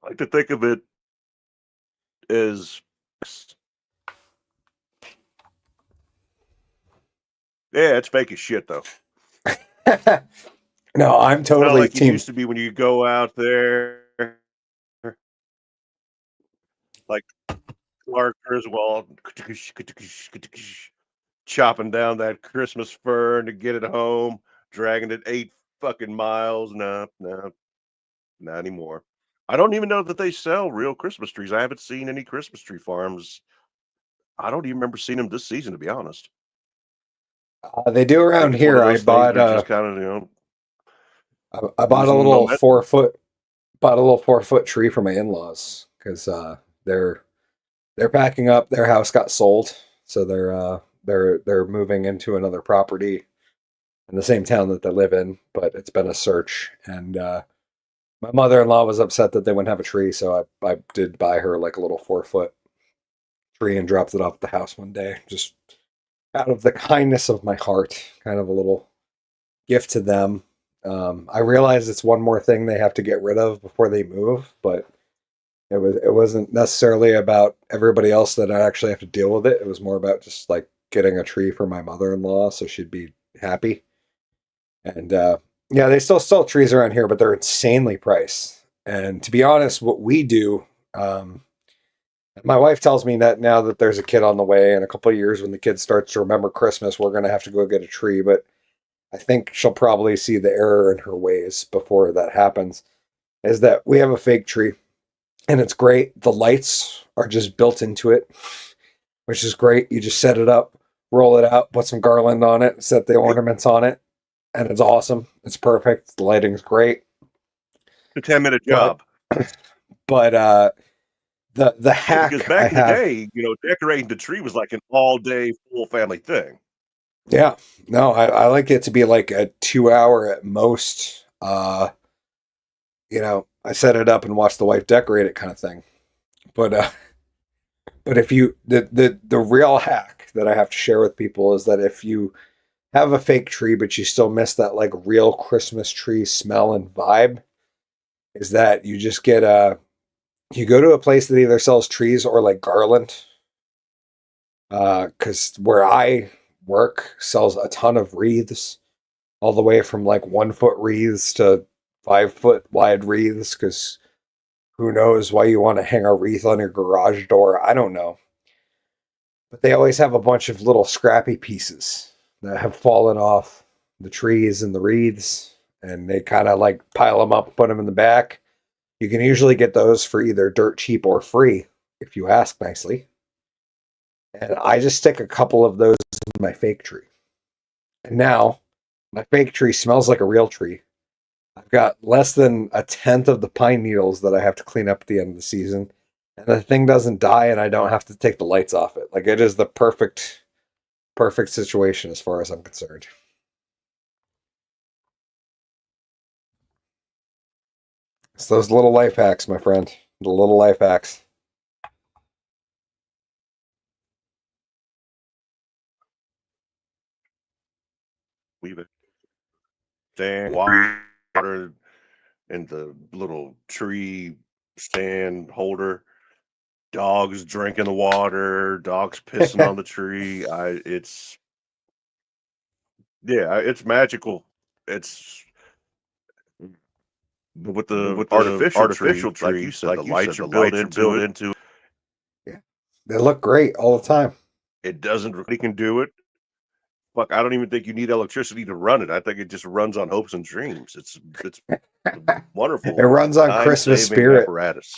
I like to think of it as, yeah, it's fake as shit though. No, I'm totally like team. It used to be when you go out there, like Clark Griswold, chopping down that Christmas fern to get it home, dragging it 8 fucking miles. No, not anymore. I don't even know that they sell real Christmas trees. I haven't seen any Christmas tree farms. I don't even remember seeing them this season, to be honest. They do around here. I bought just kind of, I bought a little 4-foot tree for my in-laws because they're packing up. Their house got sold, so they're moving into another property in the same town that they live in. But it's been a search, and my mother-in-law was upset that they wouldn't have a tree, so I did buy her like a little 4-foot tree and dropped it off at the house one day, just out of the kindness of my heart, kind of a little gift to them. I realize it's one more thing they have to get rid of before they move, but it wasn't necessarily about everybody else that I actually have to deal with it. It was more about just like getting a tree for my mother-in-law so she'd be happy. And yeah, they still sell trees around here, but they're insanely priced. And to be honest, what we do, my wife tells me that now that there's a kid on the way, in a couple of years when the kid starts to remember Christmas, we're going to have to go get a tree. But I think she'll probably see the error in her ways before that happens, is that we have a fake tree and it's great. The lights are just built into it, which is great. You just set it up, roll it out, put some garland on it, set the ornaments on it, and it's awesome. It's perfect. The lighting's great. A 10-minute job. But the hack Because I back in the have, day, decorating the tree was like an all-day full family thing. yeah, no, I like it to be like a 2 hour at most. I set it up and watch the wife decorate it kind of thing. But if you the real hack that I have to share with people is that if you have a fake tree but you still miss that like real Christmas tree smell and vibe, is that you just get you go to a place that either sells trees or like garland. Because where I work sells a ton of wreaths, all the way from like 1 foot wreaths to 5 foot wide wreaths, because who knows why you want to hang a wreath on your garage door? I don't know. But they always have a bunch of little scrappy pieces that have fallen off the trees and the wreaths, and they kind of like pile them up, put them in the back. You can usually get those for either dirt cheap or free if you ask nicely. And I just stick a couple of those in my fake tree. And now my fake tree smells like a real tree. I've got less than a tenth of the pine needles that I have to clean up at the end of the season. And the thing doesn't die and I don't have to take the lights off it. Like, it is the perfect situation as far as I'm concerned. It's those little life hacks, my friend. The little life hacks. Leave it. Stand, water in the little tree stand holder. Dogs drinking the water. Dogs pissing on the tree. It's magical. It's with the artificial tree, like you said, the lights are built into it. Yeah, they look great all the time. It doesn't really can do it. Fuck, I don't even think you need electricity to run it. I think it just runs on hopes and dreams. It's wonderful. It runs on Christmas spirit. Apparatus.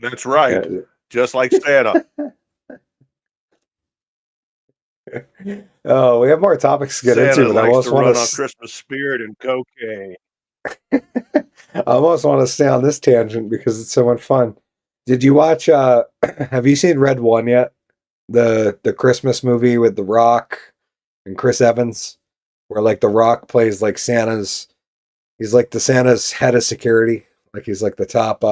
That's right. Yeah. Just like Santa. Oh, we have more topics to get Santa into. But I almost to run on Christmas spirit and cocaine. I almost want to stay on this tangent because it's so much fun. Did you watch? Have you seen Red One yet? The Christmas movie with The Rock and Chris Evans, where like The Rock plays like Santa's. He's like the Santa's head of security. Like he's like the top.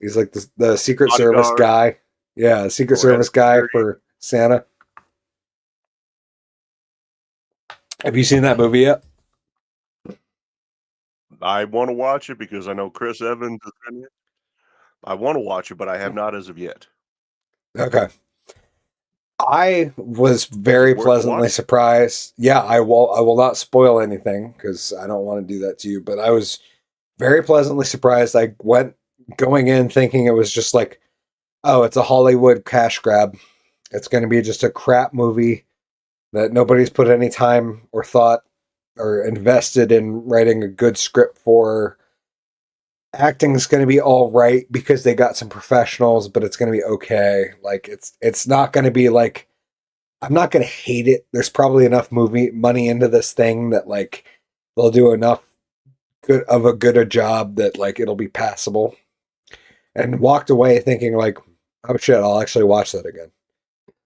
He's like the Secret Service guy. Yeah, Secret Service guy for Santa. Have you seen that movie yet? I want to watch it because I know Chris Evans is in it. I want to watch it, but I have not as of yet. Okay. I was very pleasantly surprised. Yeah, I will not spoil anything because I don't want to do that to you, but I was very pleasantly surprised. I went going in thinking it was just like, oh, it's a Hollywood cash grab. It's going to be just a crap movie that nobody's put any time or thought or invested in writing a good script for. Acting's going to be all right because they got some professionals, but it's going to be okay. Like it's not going to be like, I'm not going to hate it. There's probably enough money into this thing that like they'll do enough good a job that like it'll be passable. And walked away thinking like, oh shit, I'll actually watch that again.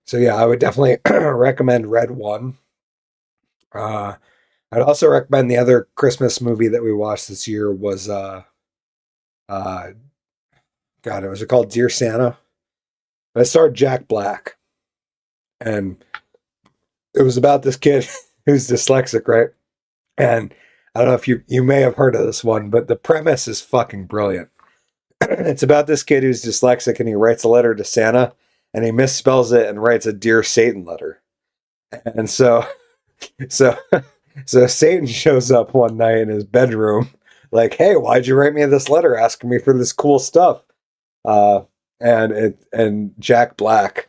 So yeah, I would definitely recommend Red One. I'd also recommend the other Christmas movie that we watched this year was was it called Dear Santa? It starred Jack Black, and it was about this kid who's dyslexic, right? And I don't know if you may have heard of this one, but the premise is fucking brilliant. It's about this kid who's dyslexic, and he writes a letter to Santa, and he misspells it and writes a Dear Satan letter. And so Satan shows up one night in his bedroom, like, hey, why'd you write me this letter asking me for this cool stuff? And Jack Black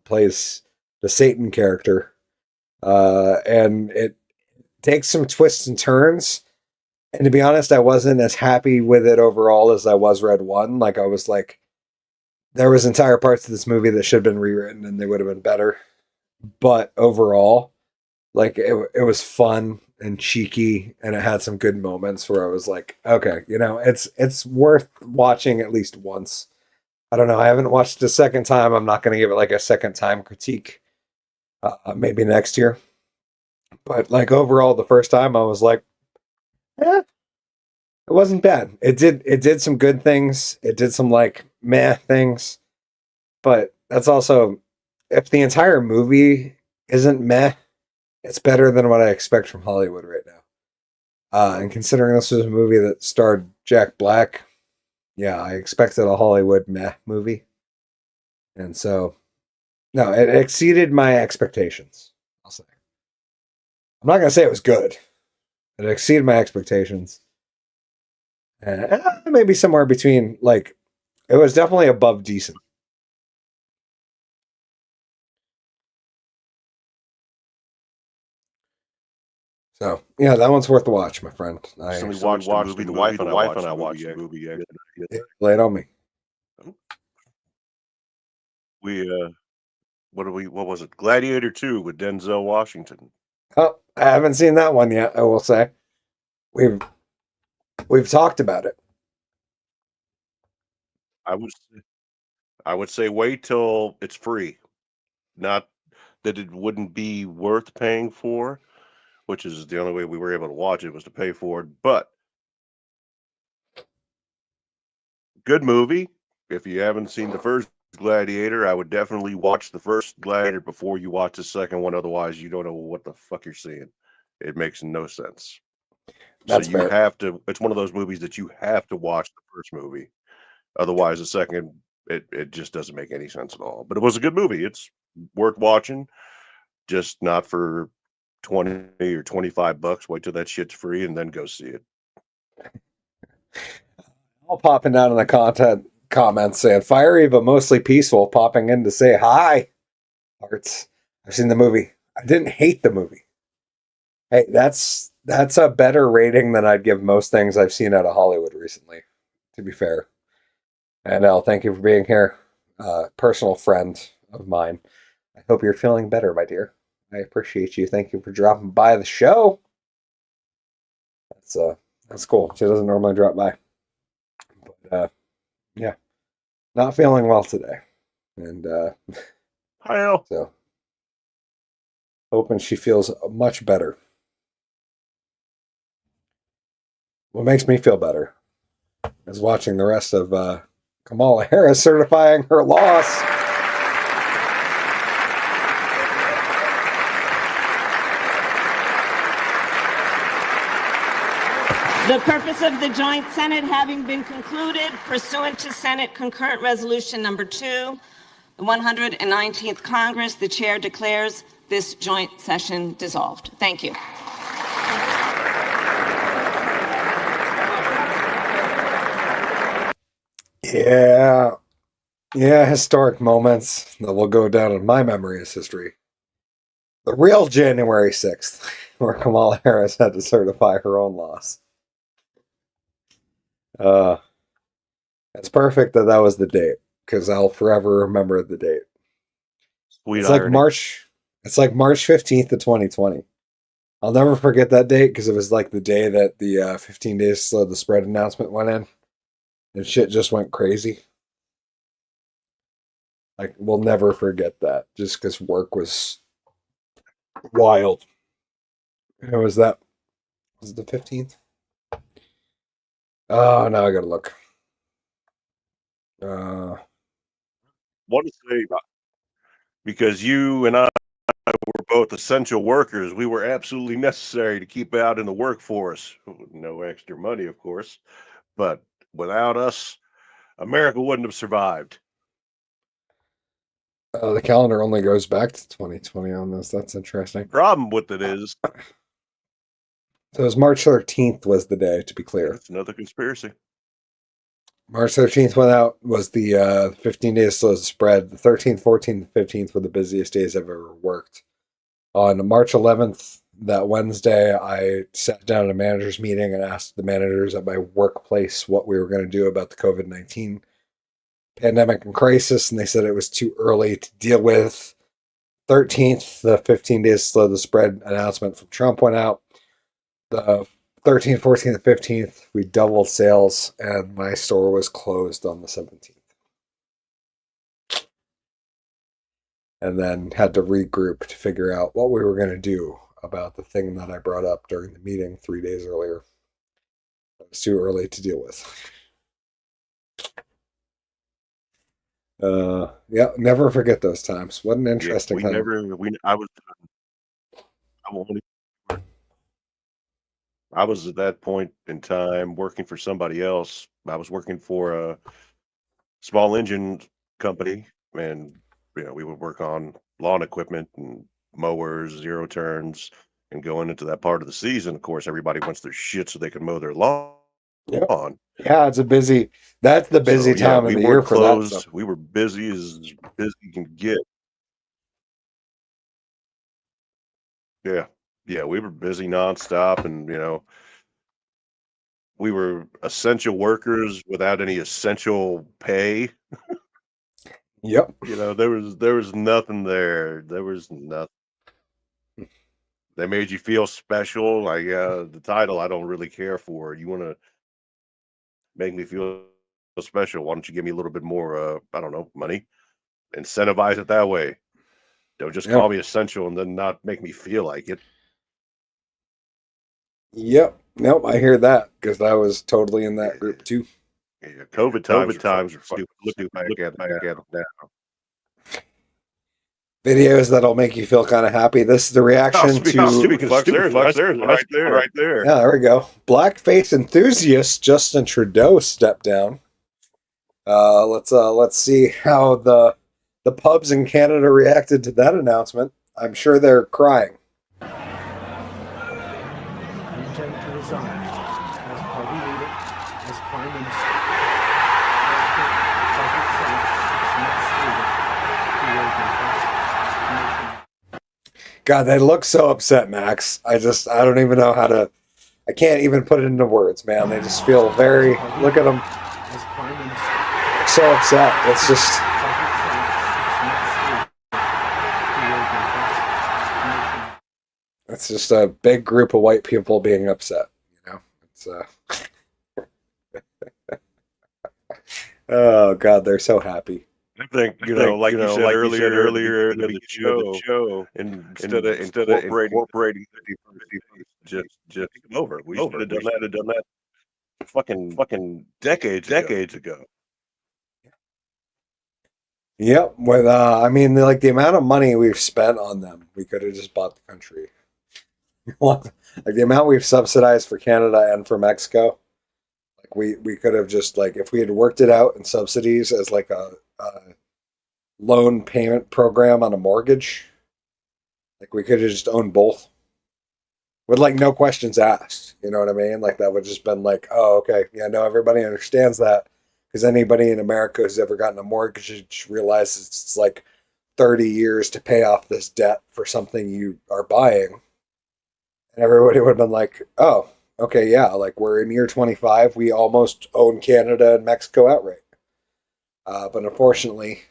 plays the Satan character. and it takes some twists and turns. And to be honest, I wasn't as happy with it overall as I was Red One. Like I was like, there was entire parts of this movie that should have been rewritten and they would have been better. But overall, like it was fun and cheeky, and it had some good moments where I was like, okay, it's worth watching at least once. I don't know. I haven't watched it a second time. I'm not going to give it like a second time critique. Maybe next year. But like overall, the first time I was like, it wasn't bad. It did some good things. It did some like meh things. But that's also, if the entire movie isn't meh, it's better than what I expect from Hollywood right now. And considering this was a movie that starred Jack Black, yeah, I expected a Hollywood meh movie. And so, no, it exceeded my expectations, I'll say. I'm not going to say it was good. It exceeded my expectations. Maybe somewhere between, like, it was definitely above decent. So, yeah, that one's worth the watch, my friend. I Somebody watched the movie. The wife and I watched the movie. lay it on me. What was it? Gladiator 2 with Denzel Washington. Oh, I haven't seen that one yet, I will say. We've talked about it. I would say wait till it's free. Not that it wouldn't be worth paying for, which is the only way we were able to watch it was to pay for it. But good movie. If you haven't seen the first Gladiator, I would definitely watch the first Gladiator before you watch the second one. Otherwise, you don't know what the fuck you're seeing. It makes no sense. That's so you fair. have to. It's one of those movies that you have to watch the first movie. Otherwise, the second it just doesn't make any sense at all. But it was a good movie. It's worth watching. Just not for 20 or $25. Wait till that shit's free and then go see it. All popping down in the comments saying fiery but mostly peaceful, popping in to say hi. Hearts. I've seen the movie. I didn't hate the movie. Hey, that's a better rating than I'd give most things I've seen out of Hollywood recently, to be fair. And Al, thank you for being here. Personal friend of mine. I hope you're feeling better, my dear. I appreciate you. Thank you for dropping by the show. That's cool. She doesn't normally drop by. But yeah. Not feeling well today. And Hi, Al. so hoping she feels much better. What makes me feel better is watching the rest of Kamala Harris certifying her loss. The purpose of the joint Senate having been concluded pursuant to Senate Concurrent Resolution Number 2, the 119th Congress, the chair declares this joint session dissolved. Thank you. Yeah, historic moments that will go down in my memory as history. The real January 6th, where Kamala Harris had to certify her own loss. It's perfect that was the date, because I'll forever remember the date. Sweet It's irony. like March 15th of 2020. I'll never forget that date because it was like the day that the 15 days slow the spread announcement went in. And shit just went crazy. Like, we'll never forget that just because work was wild. It was the 15th? Oh, now I gotta look. What to say about because you and I were both essential workers. We were absolutely necessary to keep out in the workforce. No extra money, of course, but without us, America wouldn't have survived. The calendar only goes back to 2020 on this. That's interesting. Problem with it is, So it was March 13th was the day, to be clear. it's another conspiracy. March 13th went out, was the 15 days slow to spread. The 13th, 14th, 15th were the busiest days I've ever worked. On March 11th, that Wednesday, I sat down at a manager's meeting and asked the managers at my workplace what we were going to do about the COVID-19 pandemic and crisis, and they said it was too early to deal with. 13th, the 15 days slow the spread announcement from Trump went out. The 13th, 14th, and 15th, we doubled sales, and my store was closed on the 17th. And then had to regroup to figure out what we were going to do about the thing that I brought up during the meeting 3 days earlier. It was too early to deal with. Yeah, never forget those times. What an interesting time. I was at that point in time working for somebody else. I was working for a small engine company, and we would work on lawn equipment and mowers, zero turns, and going into that part of the season, of course, everybody wants their shit so they can mow their lawn. Yep. Yeah, it's that's the busy time of the year for that stuff. We were busy as you can get. Yeah, we were busy nonstop, and we were essential workers without any essential pay. Yep. There was nothing there. There was nothing. They made you feel special. Like the title, I don't really care for. You want to make me feel special? Why don't you give me a little bit more? I don't know, money. Incentivize it that way. Don't just call me essential and then not make me feel like it. Yep. Nope. I hear that because I was totally in that group too. Yeah, COVID times are stupid. Look back at it now. Videos that'll make you feel kind of happy. This is the reaction to stupid fucks. There's right there. Yeah, there we go. Blackface enthusiast Justin Trudeau stepped down. Let's see how the pubs in Canada reacted to that announcement. I'm sure they're crying. Intend to resign as party leader, as prime minister. God, they look so upset, Max. I don't even know how to. I can't even put it into words, man. They just feel very. Look at them. They're so upset. It's just. It's just a big group of white people being upset. It's oh God, they're so happy. I think like you said earlier in the show, instead of incorporating just take them over. We should have done that fucking decades ago. Yep. With I mean, like the amount of money we've spent on them, we could have just bought the country. Like the amount we've subsidized for Canada and for Mexico, like we could have just like if we had worked it out in subsidies as like a loan payment program on a mortgage, like we could have just owned both with like no questions asked. You know what I mean? Like that would just been like, oh, okay, yeah, no, everybody understands that because anybody in America who's ever gotten a mortgage realizes it's like 30 years to pay off this debt for something you are buying. And everybody would have been like, oh, okay, yeah, like we're in year 25. We almost own Canada and Mexico outright. But unfortunately,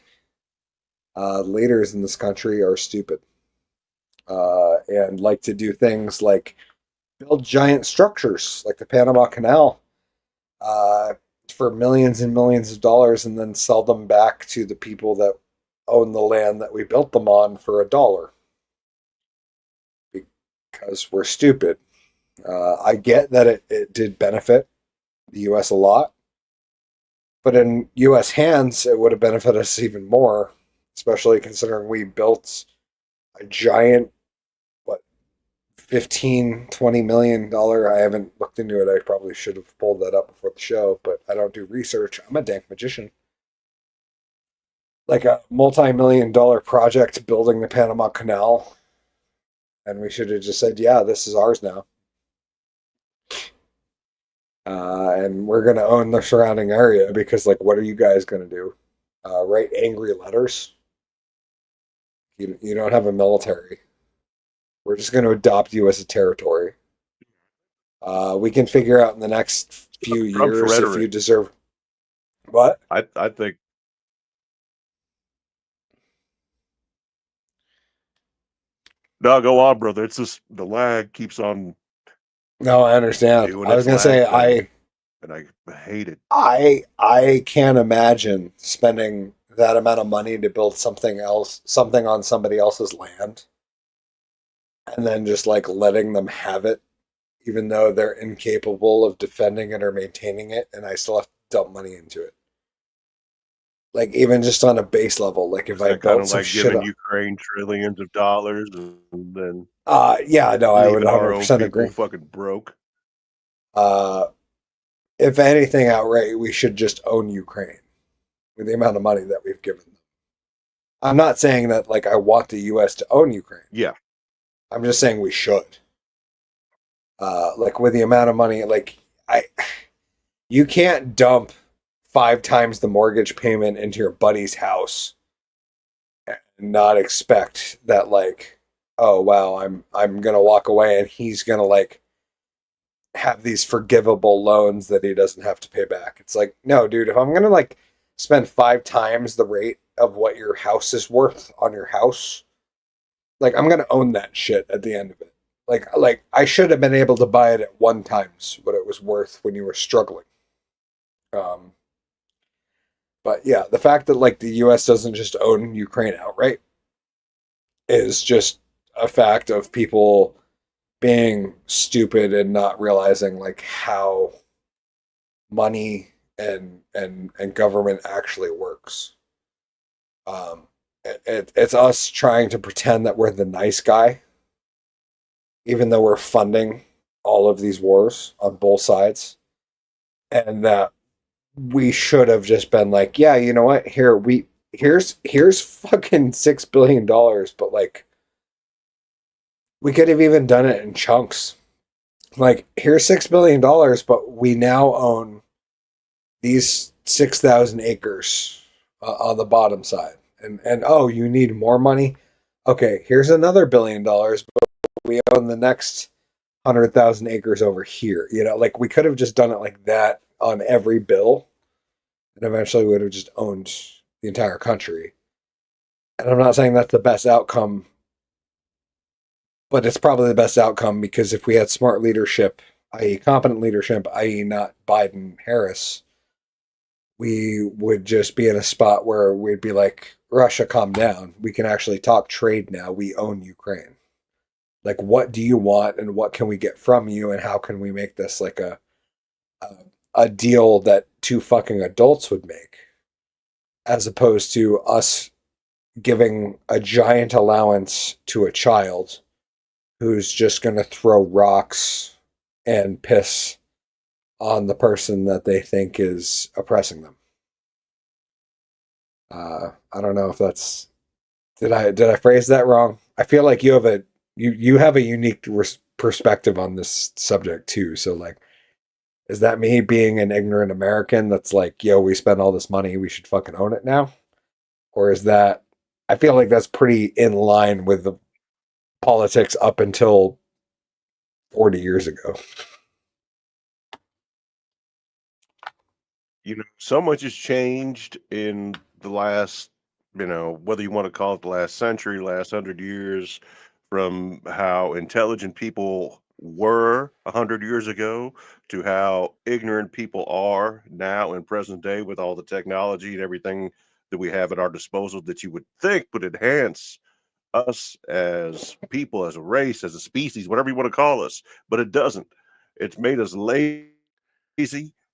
leaders in this country are stupid and like to do things like build giant structures like the Panama Canal for millions and millions of dollars and then sell them back to the people that own the land that we built them on for $1. Because we're stupid. I get that it did benefit the U.S. a lot, but in U.S. hands, it would have benefited us even more, especially considering we built a giant, $15-20 million. I haven't looked into it. I probably should have pulled that up before the show, but I don't do research. I'm a dank magician. Like a multi-million-dollar project building the Panama Canal. And we should have just said, yeah, this is ours now. And we're going to own the surrounding area because, like, what are you guys going to do? Write angry letters? You don't have a military. We're just going to adopt you as a territory. We can figure out in the next few Trump's years if you rhetoric. deserve. What? I think no, go on, brother. It's just the lag keeps on No, I understand. doing I was its going to say lag thing, and I hate it. I can't imagine spending that amount of money to build something else, something on somebody else's land, and then just like letting them have it, even though they're incapable of defending it or maintaining it, and I still have to dump money into it. Like even just on a base level, like if Is I that kind built of some like shit giving up. Ukraine trillions of dollars and then Yeah, no, I would leaving our own 100% people agree. fucking broke? Uh, if anything, outright, we should just own Ukraine with the amount of money that we've given them. I'm not saying that like I want the U.S. to own Ukraine. Yeah, I'm just saying we should. Like with the amount of money, like I, you can't dump 5 times the mortgage payment into your buddy's house and not expect that like, oh wow, I'm gonna walk away and he's gonna like have these forgivable loans that he doesn't have to pay back. It's like, no, dude, if I'm gonna like spend 5 times the rate of what your house is worth on your house, like I'm gonna own that shit at the end of it. Like I should have been able to buy it at 1 times what it was worth when you were struggling. Um, but yeah, the fact that like the U.S. doesn't just own Ukraine outright is just a fact of people being stupid and not realizing like how money and government actually works. It's us trying to pretend that we're the nice guy, even though we're funding all of these wars on both sides, and that we should have just been like, yeah, you know what? Here's fucking $6 billion, but like we could have even done it in chunks. Like here's $6 billion, but we now own these 6,000 acres on the bottom side. And oh, you need more money? Okay, here's another $1 billion, but we own the next 100,000 acres over here. You know, like we could have just done it like that on every bill, and eventually we would have just owned the entire country. And I'm not saying that's the best outcome, but it's probably the best outcome because if we had smart leadership, i.e., competent leadership, i.e., not Biden Harris, we would just be in a spot where we'd be like, Russia, calm down. We can actually talk trade now. We own Ukraine. Like, what do you want and what can we get from you and how can we make this like a, a deal that two fucking adults would make as opposed to us giving a giant allowance to a child who's just going to throw rocks and piss on the person that they think is oppressing them. I don't know if that's did I phrase that wrong? I feel like you have a unique perspective on this subject too. So like, is that me being an ignorant American that's like, yo, we spend all this money, we should fucking own it now? Or is that I feel like that's pretty in line with the politics up until 40 years ago. So much has changed in the last, whether you want to call it the last century, last 100 years, from how intelligent people were 100 years ago to how ignorant people are now in present day with all the technology and everything that we have at our disposal that you would think would enhance us as people, as a race, as a species, whatever you want to call us, but it doesn't. It's made us lazy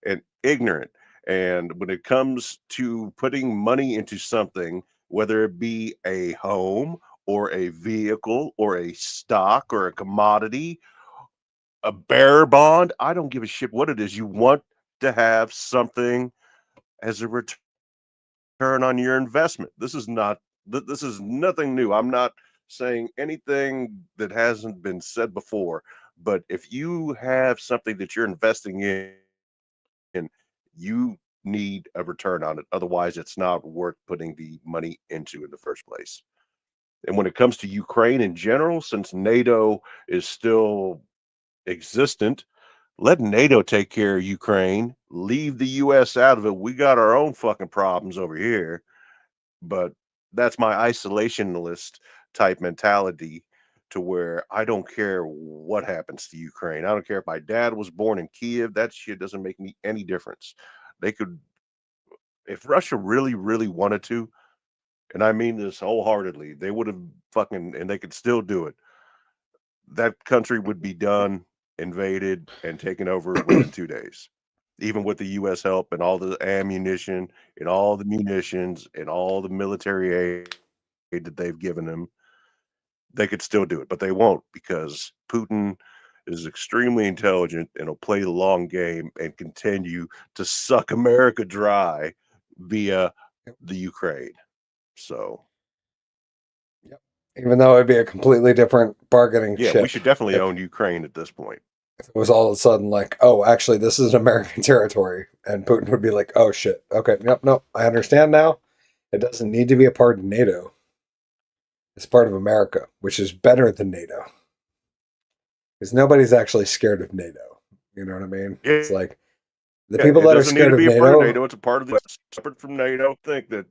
and ignorant. And when it comes to putting money into something, whether it be a home or a vehicle or a stock or a commodity, a bearer bond, I don't give a shit what it is. You want to have something as a return on your investment. This is nothing new. I'm not saying anything that hasn't been said before, but if you have something that you're investing in, you need a return on it. Otherwise, it's not worth putting the money into in the first place. And when it comes to Ukraine in general, since NATO is still existent, let NATO take care of Ukraine, leave the US out of it. We got our own fucking problems over here. But that's my isolationist type mentality, to where I don't care what happens to Ukraine. I don't care if my dad was born in Kiev. That shit doesn't make me any difference. They could, if Russia really, really wanted to, and I mean this wholeheartedly, they would have fucking, and they could still do it. That country would be done, invaded, and taken over within 2 days. Even with the U.S. help and all the ammunition and all the munitions and all the military aid that they've given them, they could still do it, but they won't, because Putin is extremely intelligent and will play the long game and continue to suck America dry via the Ukraine. So, Yep. Even though it'd be a completely different bargaining yeah, chip we should definitely if own Ukraine at this point. it was all of a sudden like, oh, actually, this is American territory, and Putin would be like, oh shit, okay, nope, I understand now. It doesn't need to be a part of NATO. It's part of America, which is better than NATO. Because nobody's actually scared of NATO. You know what I mean? Yeah, It's like the people it that are doesn't need scared to of be a part of NATO. NATO. It's a part of the separate from NATO. Think that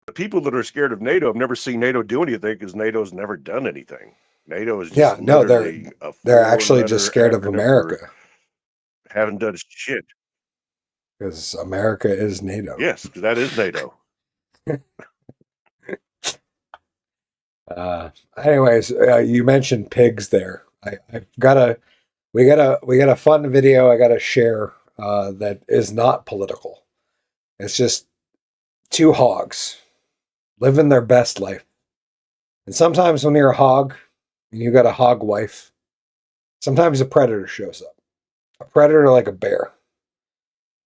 the people that are scared of NATO have never seen NATO do anything, because NATO's never done anything. NATO is Yeah, just no, literally a they're actually just four-letter scared of acronym for America haven't done shit. because America is NATO. Yes, because that is NATO. Anyways, you mentioned pigs there. I've got we got a fun video I got to share that is not political. It's just two hogs living their best life. And sometimes when you're a hog and you got a hog wife, sometimes a predator shows up. A predator like a bear.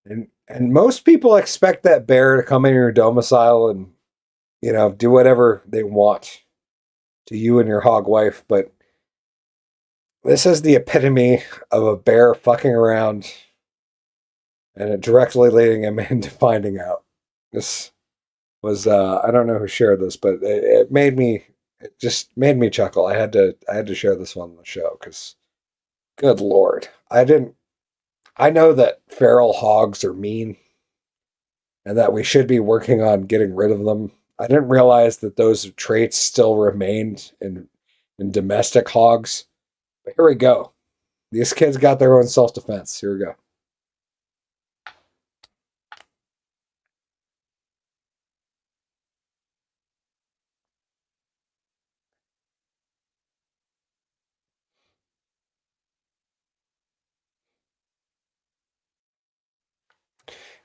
And most people expect that bear to come in your domicile and, you know, do whatever they want to you and your hog wife, but this is the epitome of a bear fucking around and it directly leading him into finding out. This was I don't know who shared this, but it just made me chuckle. I had to share this one on the show because good lord. I know that feral hogs are mean and that we should be working on getting rid of them. I didn't realize that those traits still remained in domestic hogs. But here we go. These kids got their own self-defense. Here we go.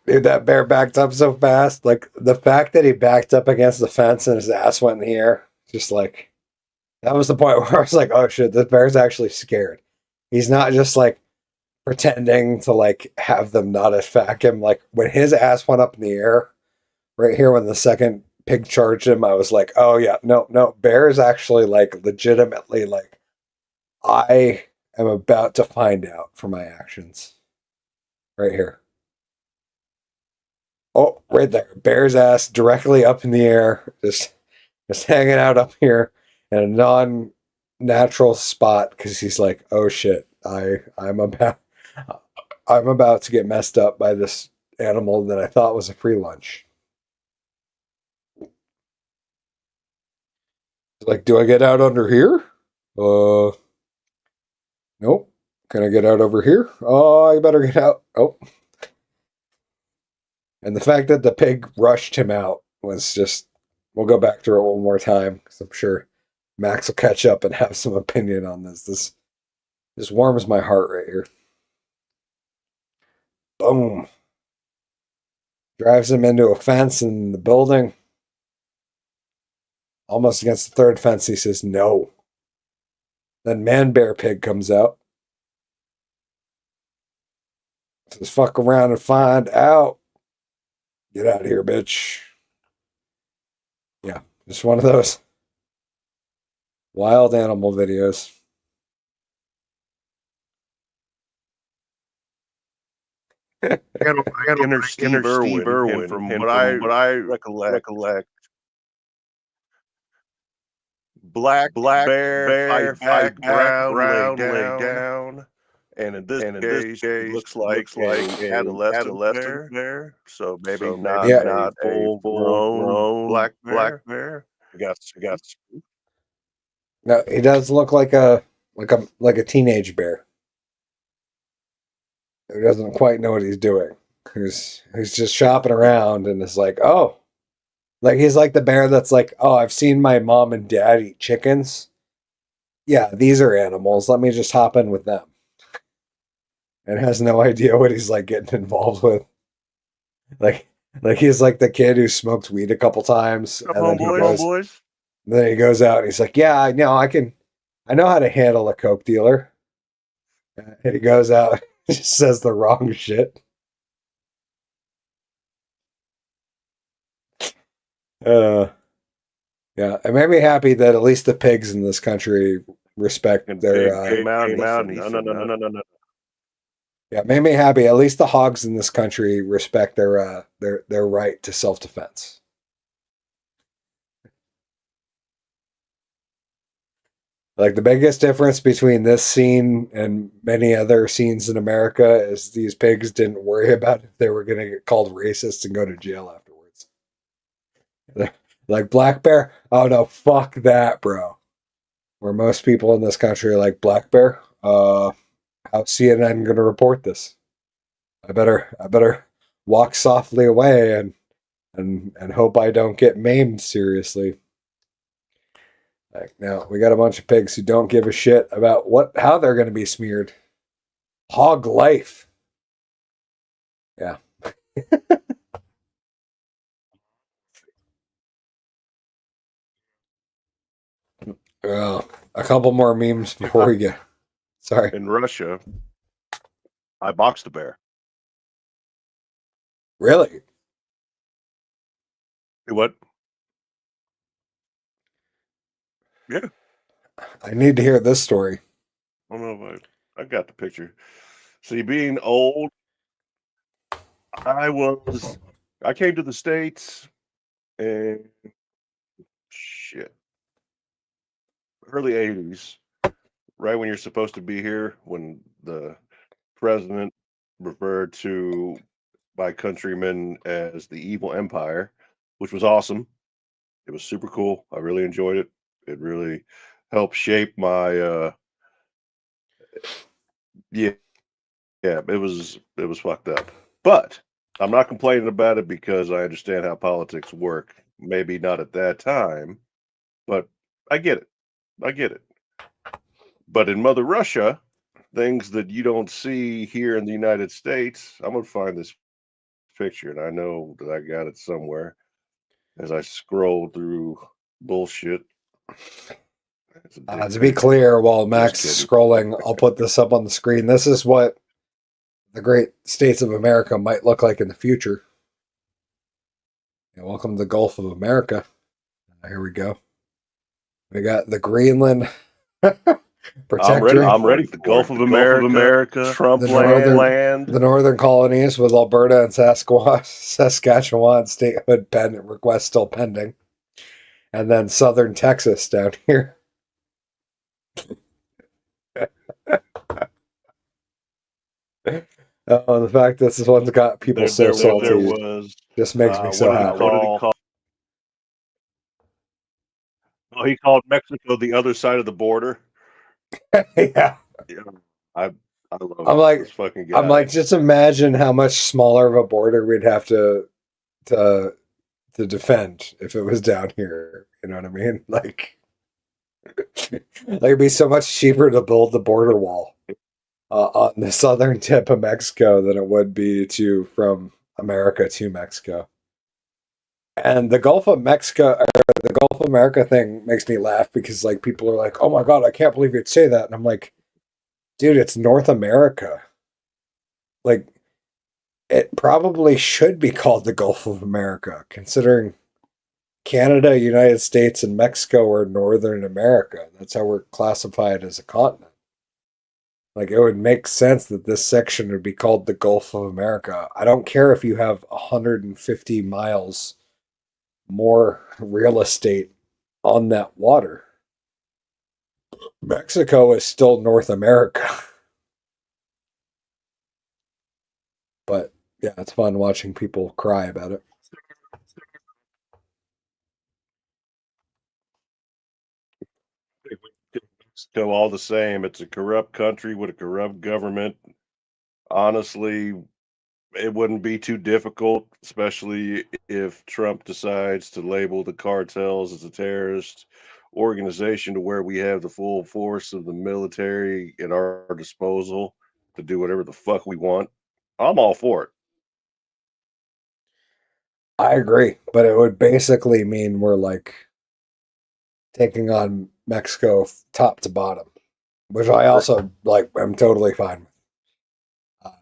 Dude, that bear backed up so fast. Like, the fact that he backed up against the fence and his ass went in the air, just like, that was the point where I was like, oh shit, this bear's actually scared. He's not just like pretending to like have them not attack him. Like, when his ass went up in the air, right here when the second pig charged him, I was like, oh yeah, no, bear is actually like legitimately like, I am about to find out for my actions. Right here. Oh, right there. Bear's ass directly up in the air, just hanging out up here in a non-natural spot because he's like, oh shit, I'm about to get messed up by this animal that I thought was a free lunch. Like, do I get out under here? Nope. Can I get out over here? Oh, I better get out. Oh. And the fact that the pig rushed him out was just, we'll go back through it one more time because I'm sure Max will catch up and have some opinion on this. This warms my heart right here. Boom. Drives him into a fence in the building. Almost against the third fence, he says no. Then man bear pig comes out. Says fuck around and find out. Get out of here, bitch. Yeah, just one of those wild animal videos. I got inner Steve Irwin, and from what I recollect, black bear fight back, brown lay down, and in this case, it looks like a adolescent bear, so maybe not a full grown black bear. I got No, he does look like a teenage bear who doesn't quite know what he's doing. Who's just shopping around and is like, oh, like he's like the bear that's like, oh, I've seen my mom and dad eat chickens. Yeah, these are animals. Let me just hop in with them. And has no idea what he's like getting involved with. Like he's like the kid who smoked weed a couple times, and then he goes out and he's like, yeah, I know I know how to handle a coke dealer. And he goes out and just says the wrong shit. Yeah, it made me happy that at least the pigs in this country respect their. No. Yeah, it made me happy. At least the hogs in this country respect their right to self-defense. Like the biggest difference between this scene and many other scenes in America is these pigs didn't worry about if they were going to get called racist and go to jail afterwards. Like Black Bear, oh no, fuck that, bro. Where most people in this country are like, Black Bear, how's CNN going to report this? I better walk softly away and hope I don't get maimed seriously. Like, now we got a bunch of pigs who don't give a shit about how they're going to be smeared. Hog life. Yeah. A couple more memes before we get. Sorry. In Russia, I boxed a bear. Really? What? Yeah. I need to hear this story. I don't know if I got the picture. See, being old, I came to the States and early 80s, right when you're supposed to be here, when the president referred to my countrymen as the evil empire, which was awesome. It was super cool. I really enjoyed it. It really helped shape my it was fucked up. But I'm not complaining about it because I understand how politics work. Maybe not at that time, but I get it. But in Mother Russia, things that you don't see here in the United States, I'm gonna find this picture, and I know that I got it somewhere as I scroll through bullshit. To be clear, while Max is scrolling, I'll put this up on the screen. This is what the great states of America might look like in the future. Yeah, welcome to the Gulf of America. Here we go. We got the Greenland protectorate. I'm ready. The Gulf of America, Trump land. The northern colonies with Alberta and Saskatchewan statehood request still pending. And then southern Texas down here. Oh, the fact this one's got people so salty just makes me so happy. He called Mexico the other side of the border. Yeah. I love this fucking guy. I'm like, just imagine how much smaller of a border we'd have to defend if it was down here. You know what I mean? Like it'd be so much cheaper to build the border wall on the southern tip of Mexico than it would be from America to Mexico. And the Gulf of America thing makes me laugh because like people are like, "Oh my god, I can't believe you'd say that," and I'm like, "Dude, it's North America. Like, it probably should be called the Gulf of America, considering Canada, United States, and Mexico are Northern America. That's how we're classified as a continent. Like, it would make sense that this section would be called the Gulf of America. I don't care if you have 150 miles more real estate on that water. Mexico is still North America. But yeah, it's fun watching people cry about it. Still all the same. It's a corrupt country with a corrupt government. Honestly, it wouldn't be too difficult, especially if Trump decides to label the cartels as a terrorist organization to where we have the full force of the military at our disposal to do whatever the fuck we want. I'm all for it. I agree, but it would basically mean we're like taking on Mexico top to bottom, which I also like. I'm totally fine with.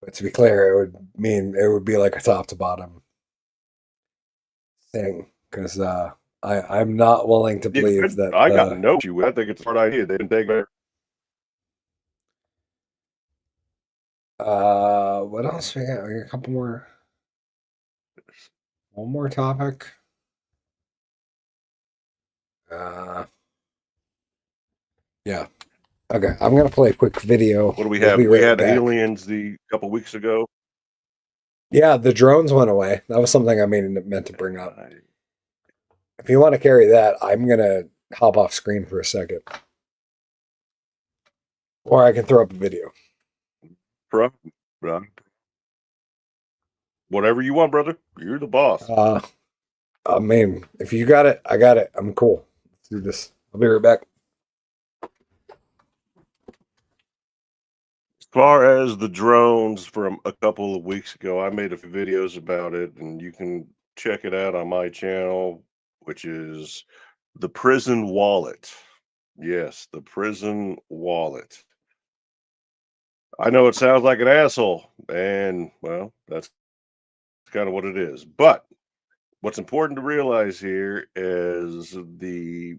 But to be clear, it would mean it would be like a top to bottom thing because I'm not willing to Yeah, believe that I got no issue with it. I think it's a smart idea. They didn't take it. what else we got? We got a couple more. One more topic. Yeah. Okay, I'm gonna play a quick video. What do we We'll have? be We right had back. aliens the couple weeks ago. Yeah, the drones went away. That was something I meant to bring up. If you want to carry that, I'm gonna hop off screen for a second, or I can throw up a video. Bro, whatever you want, brother. You're the boss. I mean, if you got it, I got it. I'm cool. Let's do this. I'll be right back. As far as the drones from a couple of weeks ago, I made a few videos about it, and you can check it out on my channel, which is the prison wallet. Yes, the prison wallet. I know it sounds like an asshole, and well, that's kind of what it is. But what's important to realize here is the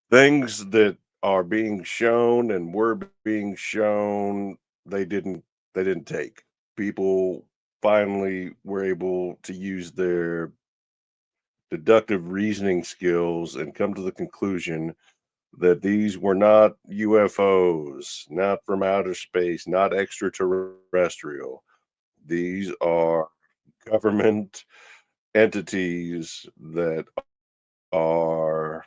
things that are being shown and were being shown, they didn't take. People finally were able to use their deductive reasoning skills and come to the conclusion that these were not UFOs, not from outer space, not extraterrestrial. These are government entities that are,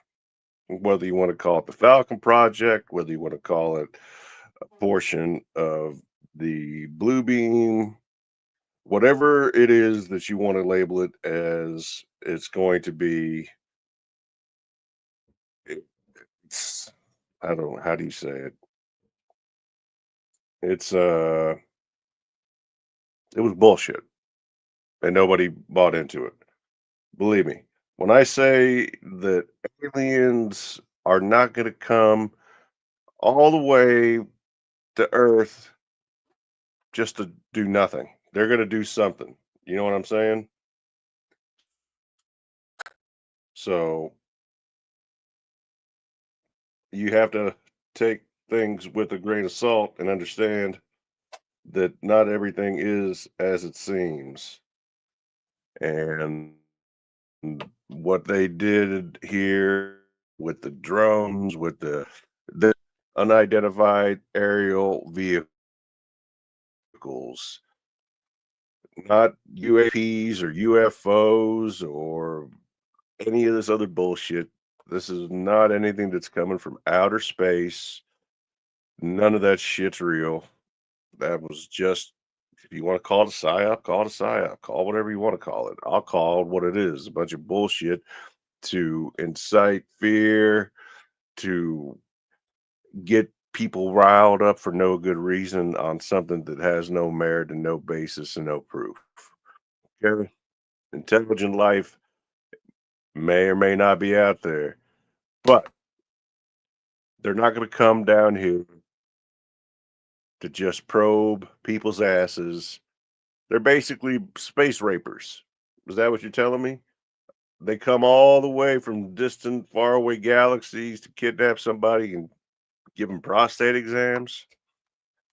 whether you want to call it the Falcon Project, whether you want to call it a portion of the Blue Beam, whatever it is that you want to label it as, it's going to be, it's, I don't know, how do you say it? It's, it was bullshit and nobody bought into it. Believe me, when I say that aliens are not going to come all the way to Earth just to do nothing. They're gonna do something. You know what I'm saying? So you have to take things with a grain of salt and understand that not everything is as it seems. And what they did here with the drones, with the unidentified aerial vehicles, not UAPs or UFOs or any of this other bullshit. This is not anything that's coming from outer space. None of that shit's real. That was just, if you want to call it a psyop, call it a psyop. Call whatever you want to call it. I'll call it what it is, a bunch of bullshit to incite fear, to get people riled up for no good reason on something that has no merit and no basis and no proof. Okay? Intelligent life may or may not be out there, but they're not going to come down here to just probe people's asses. They're basically space rapers. Is that what you're telling me? They come all the way from distant, faraway galaxies to kidnap somebody and give them prostate exams.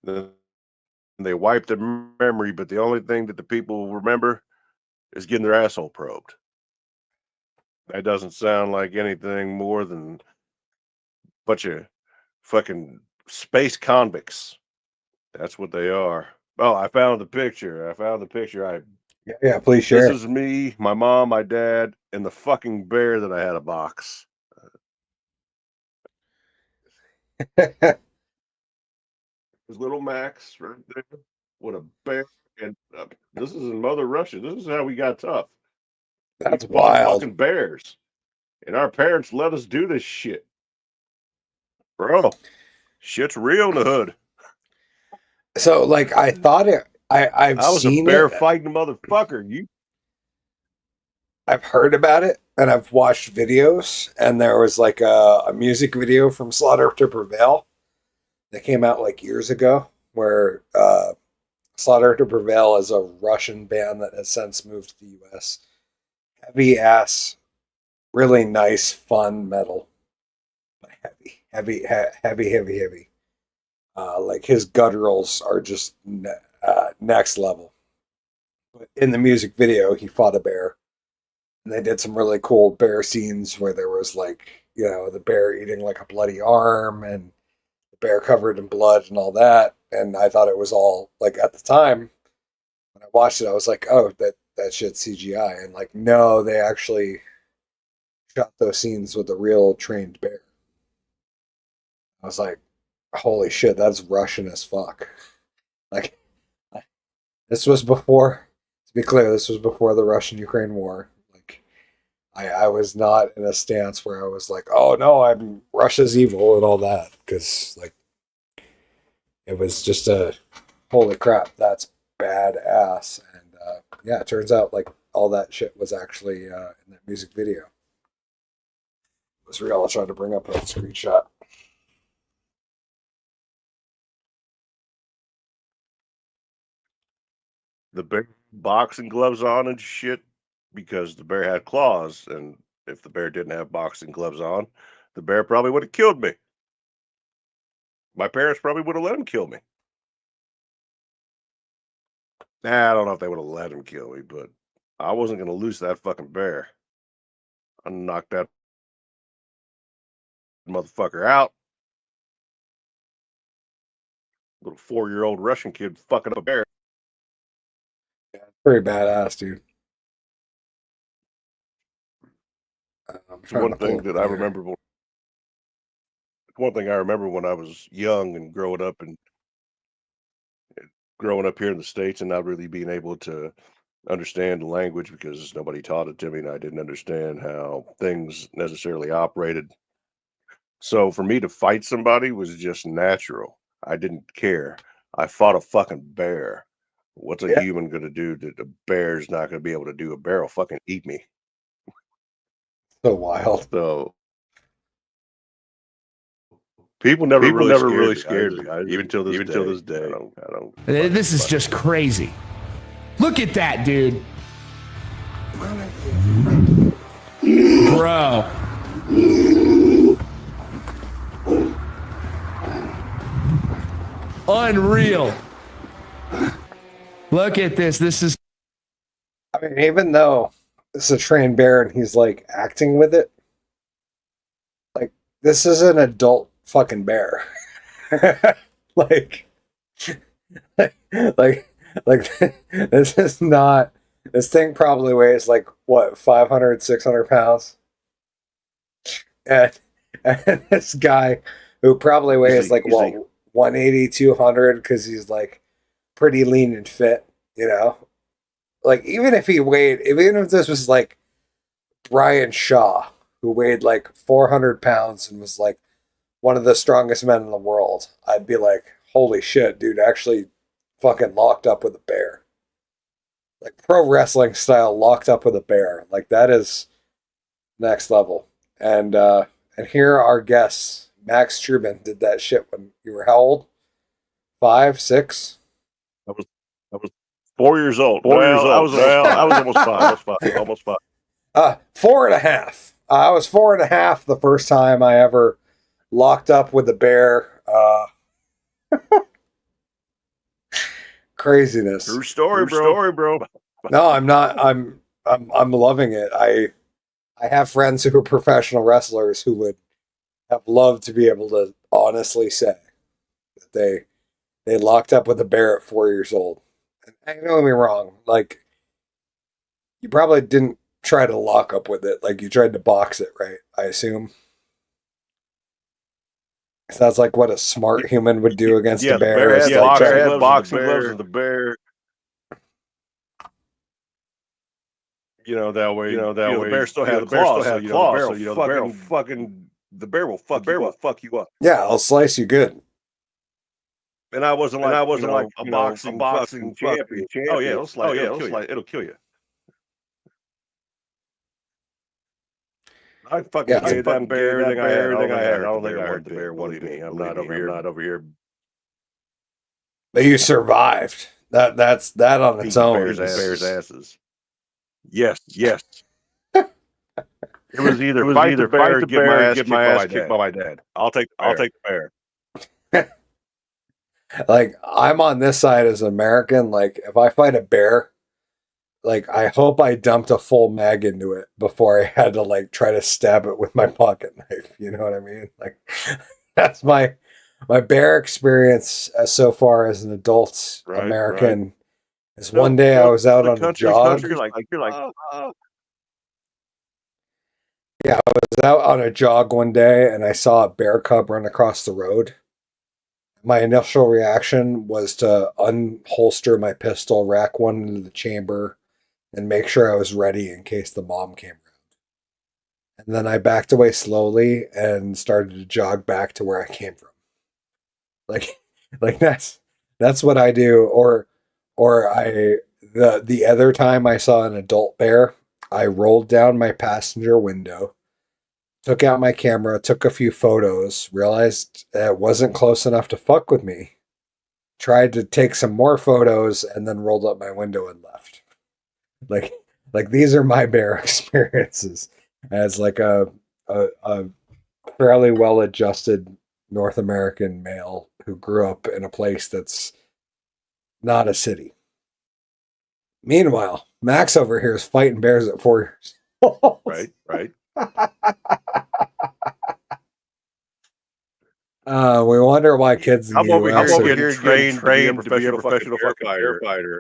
Then they wipe their memory, but the only thing that the people remember is getting their asshole probed. That doesn't sound like anything more than a bunch of fucking space convicts. That's what they are. Oh, I found the picture. Yeah, please share This it. is me, my mom, my dad, and the fucking bear that I had a box. There's little Max right there with a bear. And this is in Mother Russia. This is how we got tough. That's We fought wild. fucking bears. And our parents let us do this shit. Bro, shit's real in the hood. So, like, I thought it. I've I was a seen bear it. fighting motherfucker. I've heard about it, and I've watched videos. And there was like a music video from Slaughter to Prevail that came out like years ago, where Slaughter to Prevail is a Russian band that has since moved to the U.S. Heavy ass, really nice, fun metal. Heavy. Like his gutturals are just next level. But in the music video, he fought a bear, and they did some really cool bear scenes where there was like, you know, the bear eating like a bloody arm and the bear covered in blood and all that. And I thought it was all like, at the time when I watched it, I was like, oh, that shit's CGI. And like, no, they actually shot those scenes with a real trained bear. I was like, holy shit, that's Russian as fuck. Like, this was before, to be clear, this was before the Russian-Ukraine war. Like, I was not in a stance where I was like, oh no, Russia's evil and all that. Because, like, it was just a, holy crap, that's badass. And yeah, it turns out, like, all that shit was actually in that music video. It was real. I tried to bring up a screenshot. The bear boxing gloves on and shit because the bear had claws, and if the bear didn't have boxing gloves on, the bear probably would have killed me. My parents probably would have let him kill me. Nah, I don't know if they would have let him kill me, but I wasn't going to lose that fucking bear. I knocked that motherfucker out. Little 4-year-old Russian kid fucking up a bear. Pretty badass, dude. It's one thing that I remember. One thing I remember when I was young and growing up here in the States and not really being able to understand the language because nobody taught it to me and I didn't understand how things necessarily operated. So for me to fight somebody was just natural. I didn't care. I fought a fucking bear. What's a human going to do that a bear's not going to be able to do? A bear will fucking eat me. So wild. So people never really scared me. Even till this day. I don't. This is just crazy. Look at that, dude. Bro. Unreal. Look at this. This is. I mean, even though this is a trained bear and he's like acting with it, like, this is an adult fucking bear. like, this is not. This thing probably weighs like what, 500, 600 pounds, and this guy who probably weighs like what, 180, 200, because he's like pretty lean and fit, you know. Like, even if this was like Brian Shaw, who weighed like 400 pounds and was like one of the strongest men in the world, I'd be like, holy shit, dude, actually fucking locked up with a bear. Like, pro wrestling style, locked up with a bear. Like, that is next level. And here are our guests. Max Trubin did that shit when you were how old? 5, 6? I was 4 years old. I was almost five. Almost 5. 4.5. I was 4.5 the first time I ever locked up with a bear. Craziness. True story, bro. No, I'm not. I'm loving it. I have friends who are professional wrestlers who would have loved to be able to honestly say that they locked up with a bear at 4 years old. And don't get me wrong, like you probably didn't try to lock up with it, like you tried to box it, right? I assume. Sounds like what a smart human would do against a bear. Is like boxing gloves with the bear. That way, the bear still has claws. So, the bear will fuck you up. Yeah, I'll slice you good. And I wasn't like a boxing champion. Oh yeah, it'll kill you. I fucking gave that bear everything I had. I don't think I heard the bear wanted me. I'm not over here. But you survived. That's on its own. Bears' asses. Yes. It was either fight the bear or get my ass kicked by my dad. I'll take the bear. Like, I'm on this side as an American. Like, if I fight a bear, like, I hope I dumped a full mag into it before I had to, like, try to stab it with my pocket knife. You know what I mean? Like, that's my bear experience so far as an adult American. Right. Is one day I was out on a jog. You're like, Yeah, I was out on a jog one day and I saw a bear cub run across the road. My initial reaction was to unholster my pistol, rack one into the chamber, and make sure I was ready in case the mom came around. And then I backed away slowly and started to jog back to where I came from. Like that's what I do. Or the other time I saw an adult bear, I rolled down my passenger window, took out my camera, took a few photos, realized it wasn't close enough to fuck with me, tried to take some more photos, and then rolled up my window and left. Like these are my bear experiences as like a fairly well-adjusted North American male who grew up in a place that's not a city. Meanwhile, Max over here is fighting bears at 4 years old. Right. We wonder why kids in the US I'm over here trained to be a professional firefighter.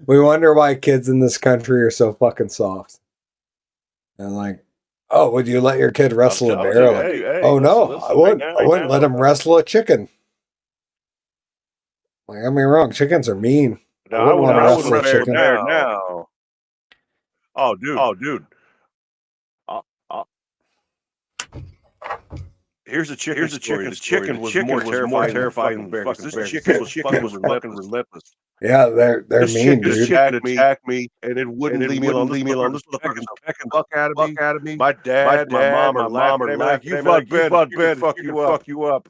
We wonder why kids in this country are so fucking soft. And like, oh, would you let your kid wrestle a bear? Oh no, I wouldn't let him wrestle a chicken. Like, I mean, wrong. Chickens are mean. No, I wouldn't want to wrestle a chicken now. Oh, dude. Here's a chicken. The chicken was more terrifying than the bear. This chicken was fucking relentless. Yeah, they're mean, dude. Attacked me, and it wouldn't leave me alone. This motherfucker's pecking fuck out of me. My dad, my mom are laughing. You fuck Ben, fuck you up.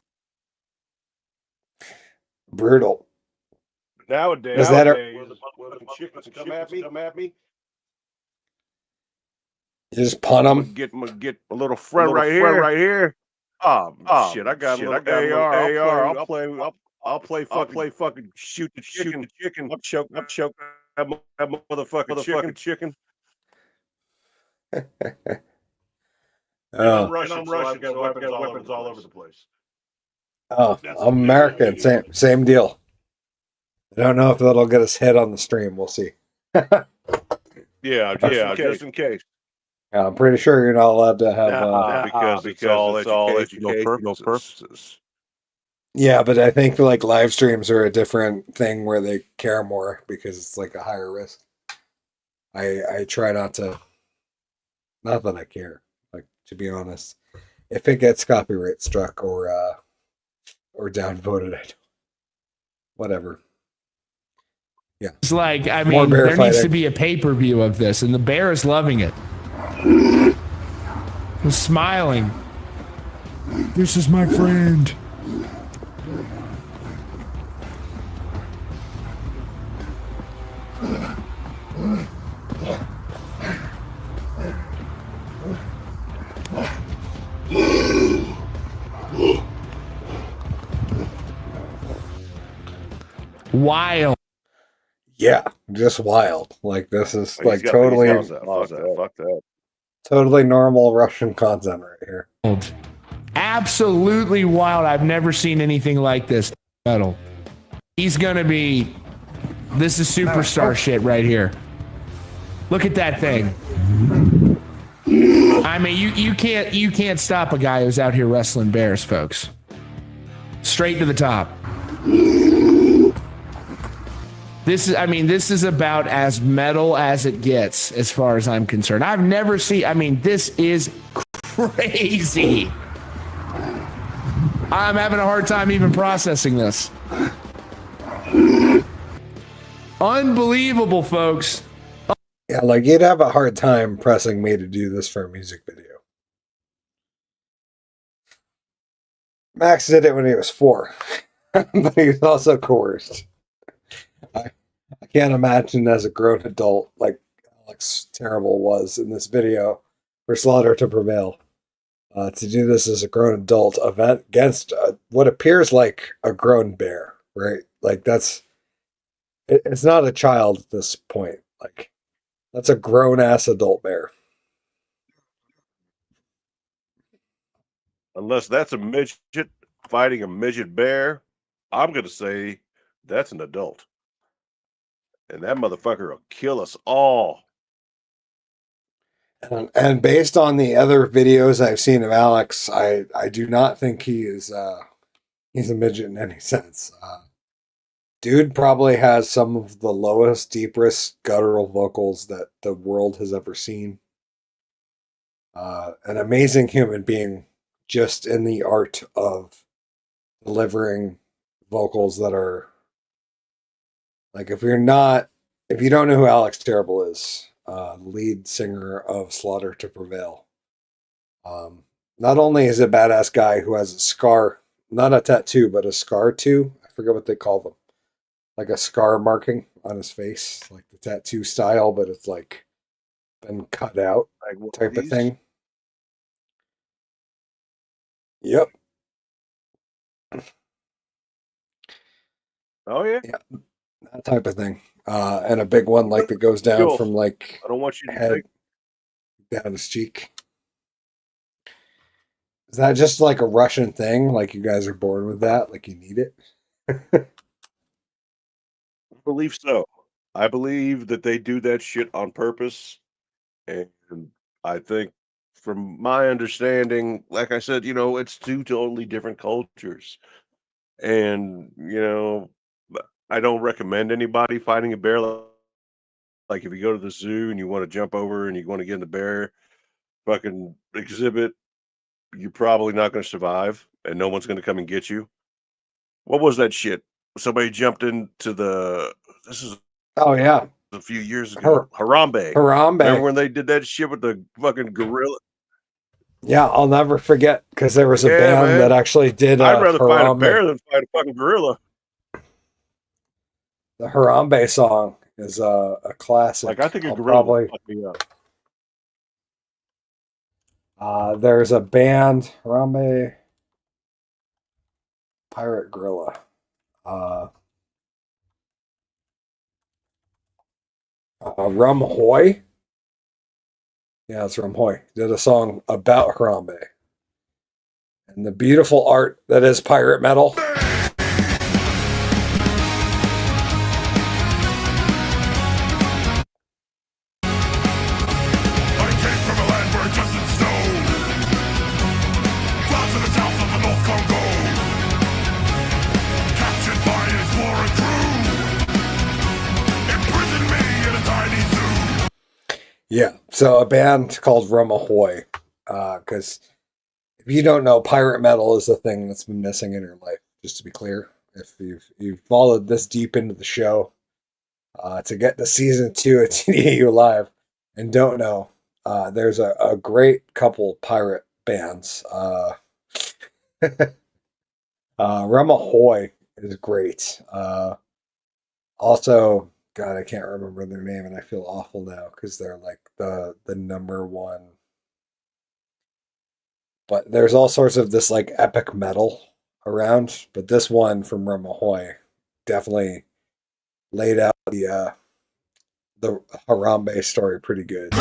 Brutal. Nowadays, when the chickens come at me, you just punt them. Get a little front right here. Oh shit! I got a little AR. I'll play fucking shoot the chicken. I'm choke that motherfucking chicken. I'm Russian, so I've got weapons all over the place. Oh, I'm American. Same deal. I don't know if that'll get us hit on the stream. We'll see. Yeah, just in case. Yeah, I'm pretty sure you're not allowed to have because it's all educational purposes. Yeah, but I think like live streams are a different thing where they care more because it's like a higher risk. I try not that I care. Like, to be honest, if it gets copyright struck or downvoted, I don't. Whatever. Yeah. It's like, I mean, there needs to be a pay-per-view of this, and the bear is loving it. He's smiling. This is my friend. Wild. Yeah, just wild. Like this is He's like got totally, Fuck that. Fuck that. totally normal Russian content right here. Absolutely wild. I've never seen anything like this. Metal. He's gonna be. This is superstar shit right here. Look at that thing. I mean, you can't stop a guy who's out here wrestling bears, folks. Straight to the top. This is about as metal as it gets, as far as I'm concerned. I've never seen. I mean, this is crazy. I'm having a hard time even processing this. Unbelievable, folks. Yeah, like you'd have a hard time pressing me to do this for a music video. Max did it when he was 4, but he was also coerced. I can't imagine as a grown adult like Alex Terrible was in this video for Slaughter to Prevail. To do this as a grown adult event against what appears like a grown bear, right? Like it's not a child at this point. Like that's a grown ass adult bear. Unless that's a midget fighting a midget bear, I'm going to say that's an adult. And that motherfucker will kill us all. And based on the other videos I've seen of Alex, I do not think he's a midget in any sense. Dude probably has some of the lowest, deepest guttural vocals that the world has ever seen. An amazing human being, just in the art of delivering vocals that are like, if you don't know who Alex Terrible is, lead singer of Slaughter to Prevail. Not only is a badass guy who has a scar, not a tattoo, but a scar too. I forget what they call them. Like a scar marking on his face, like the tattoo style, but it's like been cut out type of thing. Yep. Oh yeah, that type of thing. And a big one like that goes down from like I don't want you to head think. down his cheek. Is that just like a Russian thing? Like you guys are born with that? Like you need it? I believe so. I believe that they do that shit on purpose. And I think from my understanding, like I said, it's 2 totally different cultures. And, I don't recommend anybody fighting a bear. Like if you go to the zoo and you want to jump over and you want to get in the bear fucking exhibit, you're probably not going to survive and no one's going to come and get you. What was that shit? Somebody jumped into this is Oh yeah, a few years ago. Harambe. Harambe. Remember when they did that shit with the fucking gorilla? Yeah, I'll never forget because there was a band that actually did. I'd rather Harambe. fight a bear than fight a fucking gorilla. The Harambe song is a classic. Like I think a gorilla would fuck me up. There's a band, Harambe Pirate Gorilla. Rum Hoy. Yeah, it's Rum Hoy. Did a song about Harambe. And the beautiful art that is pirate metal. Yeah, so a band called Rum Ahoy, because if you don't know, pirate metal is the thing that's been missing in your life, just to be clear. If you've followed this deep into the show, to get to season 2 of TDAU Live and don't know, there's a great couple pirate bands. Rum Ahoy is great. Also, God, I can't remember their name, and I feel awful now because they're like the number one. But there's all sorts of this like epic metal around, but this one from Rum Ahoy definitely laid out the Harambe story pretty good.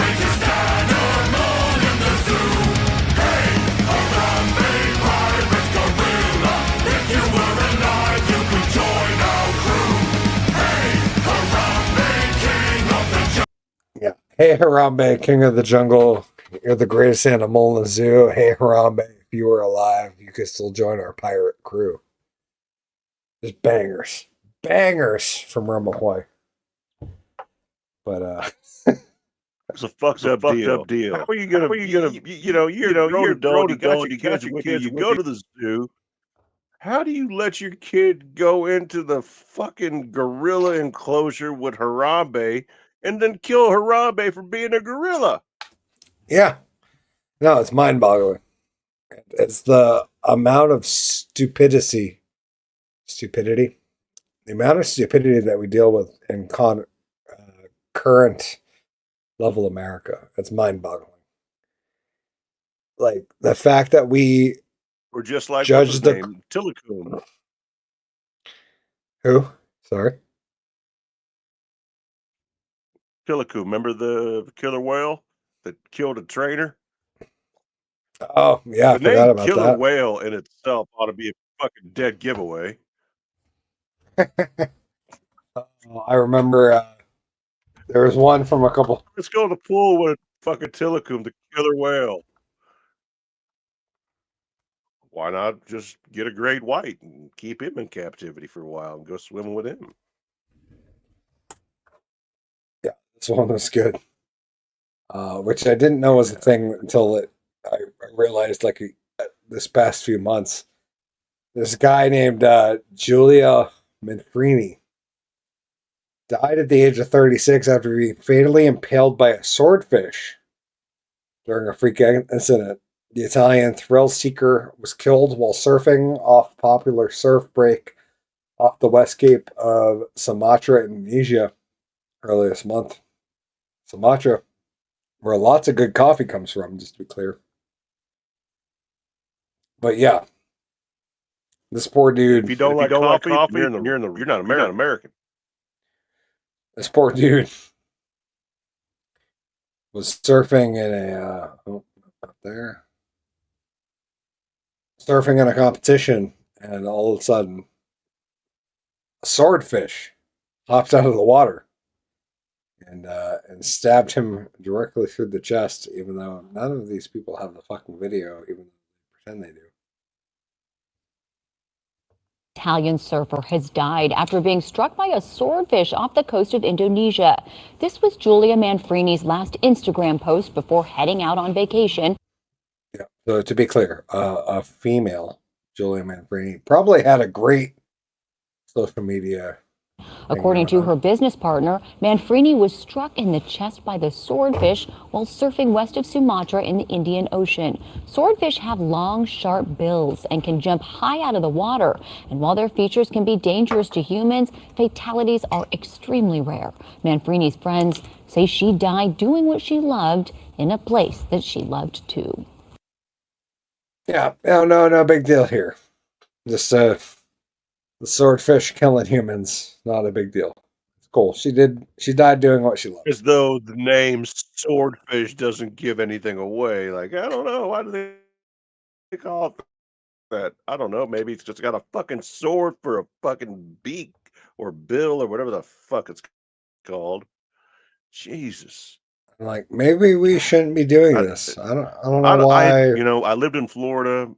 Yeah. Hey Harambe, king of the jungle, you're the greatest animal in the zoo. Hey Harambe, if you were alive, you could still join our pirate crew. Just bangers. Bangers from Ramahoy. But It's a fucked up deal. How are you gonna? You're a grown adult. You got your kids with you. You go to the zoo. How do you let your kid go into the fucking gorilla enclosure with Harambe and then kill Harambe for being a gorilla? yeah. No, it's mind boggling. It's the amount of stupidity. The amount of stupidity that we deal with in current level America. It's mind boggling. Like the fact that we Or just like judge what's his the name? Tillicum. who? Sorry. Tillicum. Remember the killer whale that killed a trainer? Oh yeah, I The forgot name about killer that. whale in itself ought to be a fucking dead giveaway. I remember there was one from a couple. Let's go to the pool with fucking Tillicum, the killer whale. Why not just get a great white and keep him in captivity for a while and go swimming with him? Yeah, this one was good. Which I didn't know was a thing until I realized like this past few months. This guy named Julia Manfrini died at the age of 36 after being fatally impaled by a swordfish during a freak incident. The Italian thrill seeker was killed while surfing off popular surf break off the west cape of Sumatra, Indonesia, earlier this month. Sumatra, where lots of good coffee comes from, just to be clear. But yeah, this poor dude. If you don't like coffee, you're not American. This poor dude was surfing in up there, surfing in a competition, and all of a sudden, a swordfish hopped out of the water and stabbed him directly through the chest. Even though none of these people have the fucking video, even though they pretend they do. Italian surfer has died after being struck by a swordfish off the coast of Indonesia. This was Julia Manfrini's last Instagram post before heading out on vacation. Yeah. So to be clear, a female, Julia Manfrini, probably had a great social media. According to her business partner, Manfrini was struck in the chest by the swordfish while surfing west of Sumatra in the Indian Ocean. Swordfish have long, sharp bills and can jump high out of the water. And while their features can be dangerous to humans, fatalities are extremely rare. Manfrini's friends say she died doing what she loved in a place that she loved too. Yeah, no big deal here. Just the swordfish killing humans, not a big deal. It's cool. She died doing what she loved. As though the name swordfish doesn't give anything away. Like, I don't know. Why do they call it that? I don't know. Maybe it's just got a fucking sword for a fucking beak or bill or whatever the fuck it's called. Jesus. Like, maybe we shouldn't be doing this. I don't know why. I lived in Florida.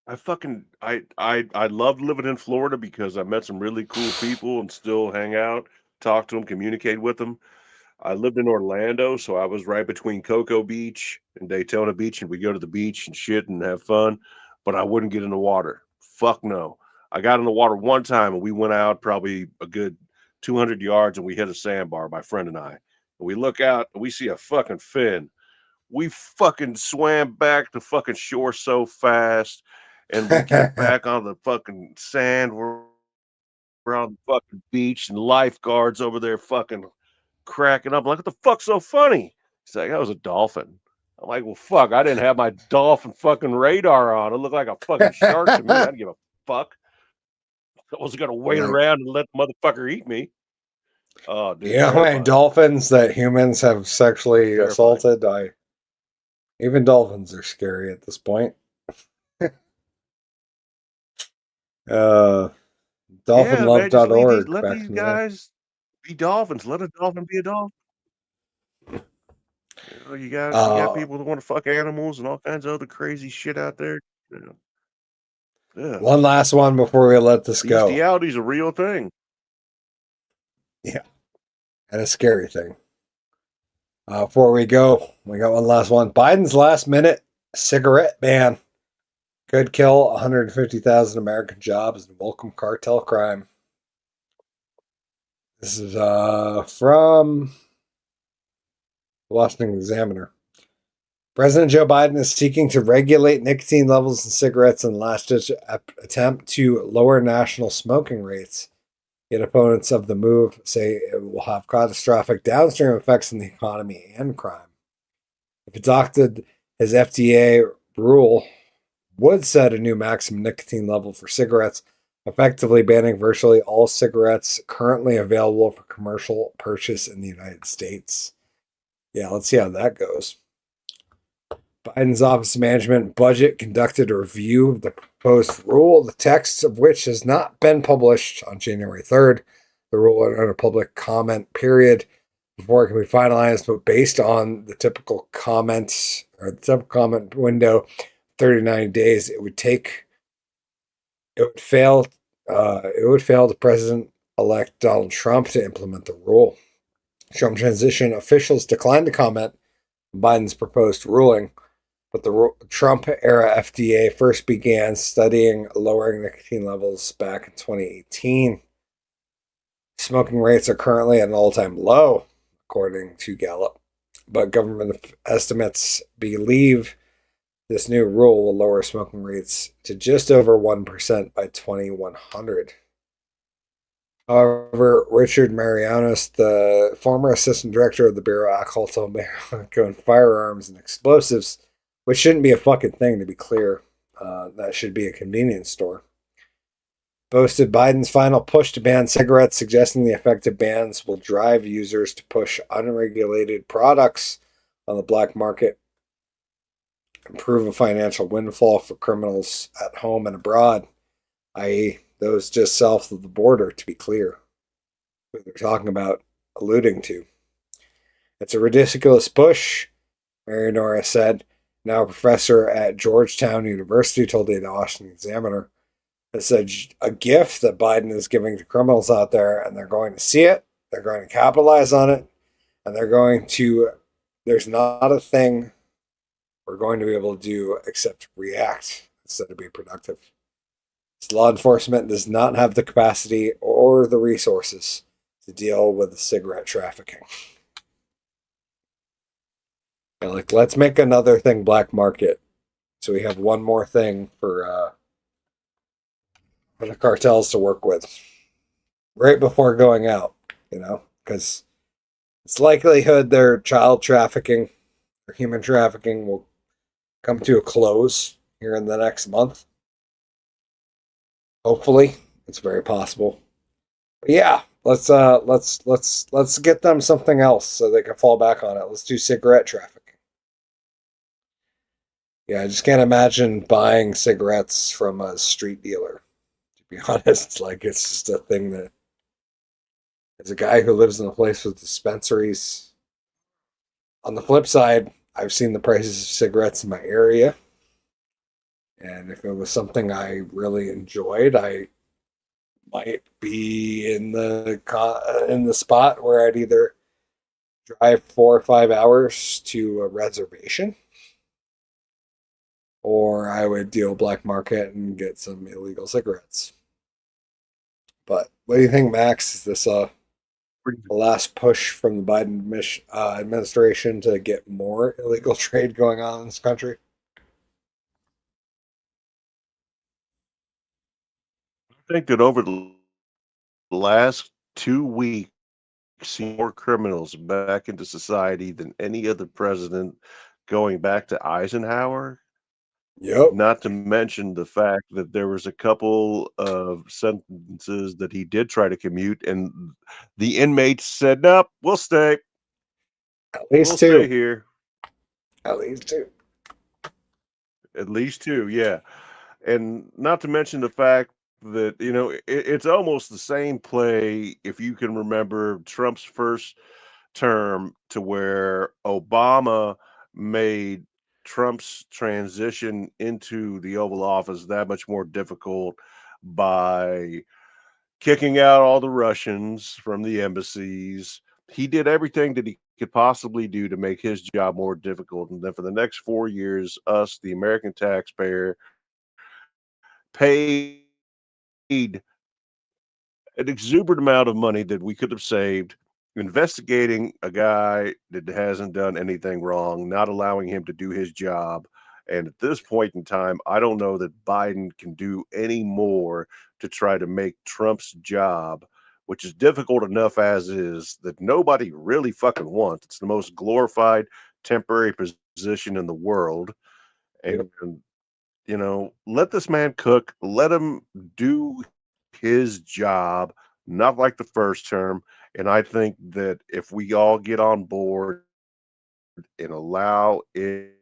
I loved living in Florida because I met some really cool people and still hang out, talk to them, communicate with them. I lived in Orlando, so I was right between Cocoa Beach and Daytona Beach, and we go to the beach and shit and have fun, but I wouldn't get in the water. Fuck no. I got in the water one time and we went out probably a good 200 yards and we hit a sandbar, my friend and I. And we look out and we see a fucking fin. We fucking swam back to fucking shore so fast, and we get back on the fucking sand. We're on the fucking beach, and lifeguards over there fucking cracking up. Like, what the fuck's so funny? He's like, that was a dolphin. I'm like, well, fuck, I didn't have my dolphin fucking radar on. It looked like a fucking shark to me. I didn't give a fuck. I wasn't gonna wait Like, around and let the motherfucker eat me. Oh, dude, you know how many terrifying. dolphins that humans have sexually Terrifying. assaulted? Even dolphins are scary at this point. Yeah, man, just Dolphinlove.org let back these in the day. guys be dolphins. Let a dolphin be a dolphin. You know, you got people that want to fuck animals and all kinds of other crazy shit out there. You know. Yeah. One last one before we let this go. Bestiality's a real thing. Yeah. And a scary thing. Before we go, we got one last one. Biden's last minute cigarette ban could kill 150,000 American jobs and welcome cartel crime. This is from the Washington Examiner. President Joe Biden is seeking to regulate nicotine levels in cigarettes in last-ditch attempt to lower national smoking rates. Yet opponents of the move say it will have catastrophic downstream effects on the economy and crime. If adopted, his FDA rule would set a new maximum nicotine level for cigarettes, effectively banning virtually all cigarettes currently available for commercial purchase in the United States. Yeah, let's see how that goes. Biden's Office of Management Budget conducted a review of the proposed rule, the text of which has not been published on January 3rd. The rule went under public comment period before it can be finalized, but based on the typical comments or the typical comment window, 39 days, it would fail the President-elect Donald Trump to implement the rule. Trump transition officials declined to comment on Biden's proposed ruling. But the Trump-era FDA first began studying lowering nicotine levels back in 2018. Smoking rates are currently at an all-time low, according to Gallup. But government estimates believe this new rule will lower smoking rates to just over 1% by 2100. However, Richard Marianos, the former assistant director of the Bureau of Alcohol, Tobacco, and Firearms and Explosives, which shouldn't be a fucking thing, to be clear. That should be a convenience store. Boasted Biden's final push to ban cigarettes, suggesting the effective bans will drive users to push unregulated products on the black market, improve a financial windfall for criminals at home and abroad, i.e., those just south of the border, to be clear. What they're talking about, alluding to. It's a ridiculous push, Mary Norris said, now a professor at Georgetown University, told the Washington Examiner. It's a gift that Biden is giving to criminals out there, and they're going to see it, they're going to capitalize on it, and there's not a thing we're going to be able to do except react instead of be productive. Law enforcement does not have the capacity or the resources to deal with the cigarette trafficking. Let's make another thing black market, so we have one more thing for the cartels to work with right before going out, because it's likelihood their child trafficking or human trafficking will come to a close here in the next month. Hopefully, it's very possible. But yeah, let's get them something else so they can fall back on it. Let's do cigarette trafficking. Yeah, I just can't imagine buying cigarettes from a street dealer. To be honest, it's just a thing that, as a guy who lives in a place with dispensaries. On the flip side, I've seen the prices of cigarettes in my area. And if it was something I really enjoyed, I might be in the spot where I'd either drive 4 or 5 hours to a reservation, or I would deal black market and get some illegal cigarettes. But what do you think, Max? Is this a last push from the Biden administration to get more illegal trade going on in this country? I think that over the last 2 weeks, seen more criminals back into society than any other president going back to Eisenhower. Yep. Not to mention the fact that there was a couple of sentences that he did try to commute, and the inmates said, "Nope, we'll stay. At We'll least stay two. here." At least two. At least two, yeah. And not to mention the fact that, it's almost the same play, if you can remember Trump's first term, to where Obama made Trump's transition into the Oval Office that much more difficult by kicking out all the Russians from the embassies. He did everything that he could possibly do to make his job more difficult. And then for the next 4 years, us, the American taxpayer, paid an exuberant amount of money that we could have saved investigating a guy that hasn't done anything wrong, not allowing him to do his job. And at this point in time, I don't know that Biden can do any more to try to make Trump's job, which is difficult enough as is, that nobody really fucking wants. It's the most glorified temporary position in the world. And let this man cook, let him do his job, not like the first term. And I think that if we all get on board and allow it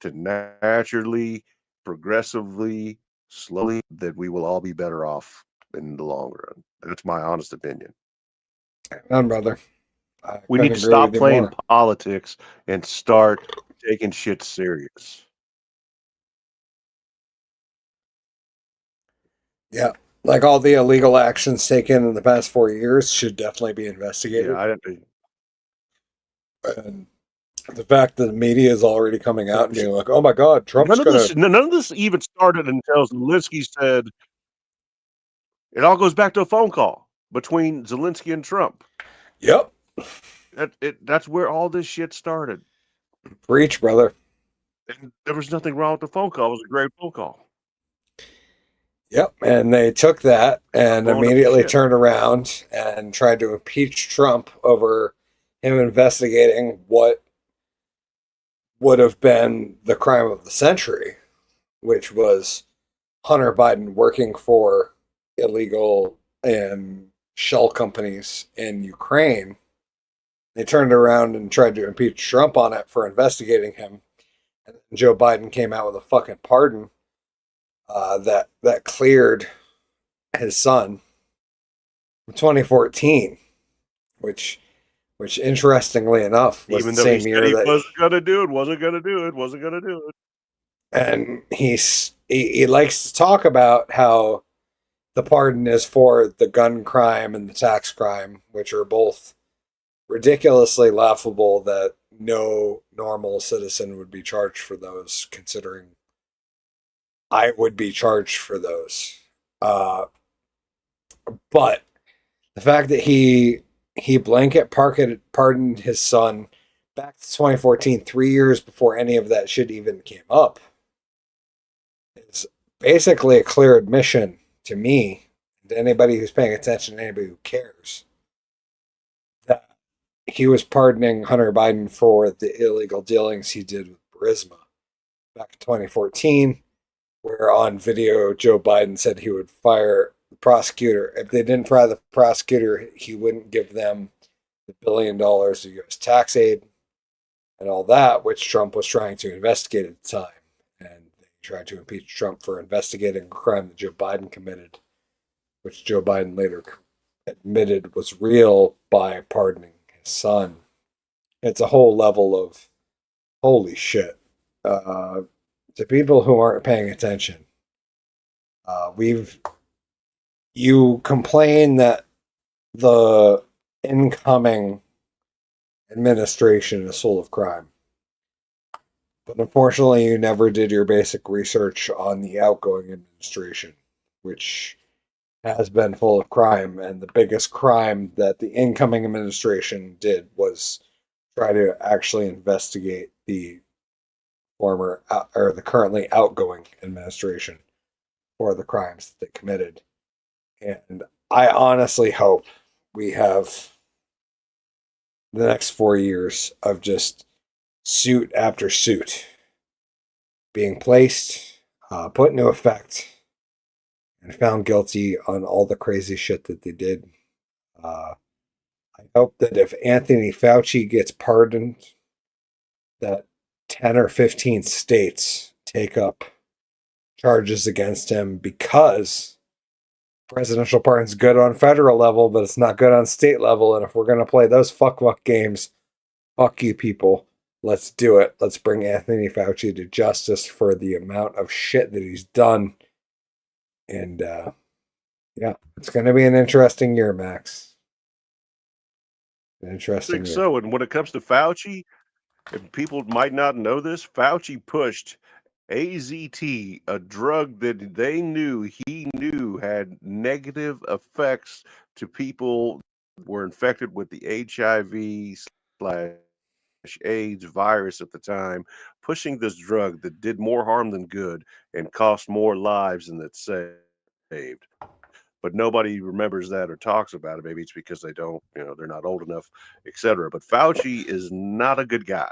to naturally, progressively, slowly, that we will all be better off in the long run. That's my honest opinion. None, brother. I We couldn't need to agree stop with you playing more. politics and start taking shit serious. Yeah. Like all the illegal actions taken in the past 4 years should definitely be investigated. Yeah, And the fact that the media is already coming out and being like, "Oh my God, Trump's gonna." none of this even started until Zelensky said it all goes back to a phone call between Zelensky and Trump. Yep. That's where all this shit started. Preach, brother. And there was nothing wrong with the phone call. It was a great phone call. Yep. And they took that and Blowing up the immediately shit. turned around and tried to impeach Trump over him investigating what would have been the crime of the century, which was Hunter Biden working for illegal and shell companies in Ukraine. They turned around and tried to impeach Trump on it for investigating him. And Joe Biden came out with a fucking pardon that cleared his son from 2014, which interestingly enough was Even the though he same said year he that wasn't gonna do it, wasn't gonna do it, wasn't gonna do it. and he likes to talk about how the pardon is for the gun crime and the tax crime, which are both ridiculously laughable that no normal citizen would be charged for those, considering I would be charged for those. But the fact that he blanket pardoned his son back to 2014, 3 years before any of that shit even came up, is basically a clear admission to me, to anybody who's paying attention, anybody who cares, that he was pardoning Hunter Biden for the illegal dealings he did with Burisma back in 2014, where on video Joe Biden said he would fire the prosecutor. If they didn't fire the prosecutor, he wouldn't give them the $1 billion of U.S. tax aid and all that, which Trump was trying to investigate at the time. And they tried to impeach Trump for investigating a crime that Joe Biden committed, which Joe Biden later admitted was real by pardoning his son. It's a whole level of holy shit. To people who aren't paying attention, you complain that the incoming administration is full of crime, but unfortunately, you never did your basic research on the outgoing administration, which has been full of crime. And the biggest crime that the incoming administration did was try to actually investigate the former or the currently outgoing administration for the crimes that they committed. And I honestly hope we have the next 4 years of just suit after suit being placed, put into effect, and found guilty on all the crazy shit that they did. I hope that if Anthony Fauci gets pardoned, that 10 or 15 states take up charges against him, because presidential pardon's good on federal level, but it's not good on state level. And if we're going to play those fuck games, fuck you people. Let's do it. Let's bring Anthony Fauci to justice for the amount of shit that he's done. And yeah, it's going to be an interesting year, Max. An I interesting think year. so. And when it comes to Fauci, and people might not know this, Fauci pushed AZT, a drug that he knew had negative effects to people who were infected with the HIV/AIDS virus at the time, pushing this drug that did more harm than good and cost more lives than it saved. But nobody remembers that or talks about it. Maybe it's because they don't, they're not old enough, etc. But Fauci is not a good guy.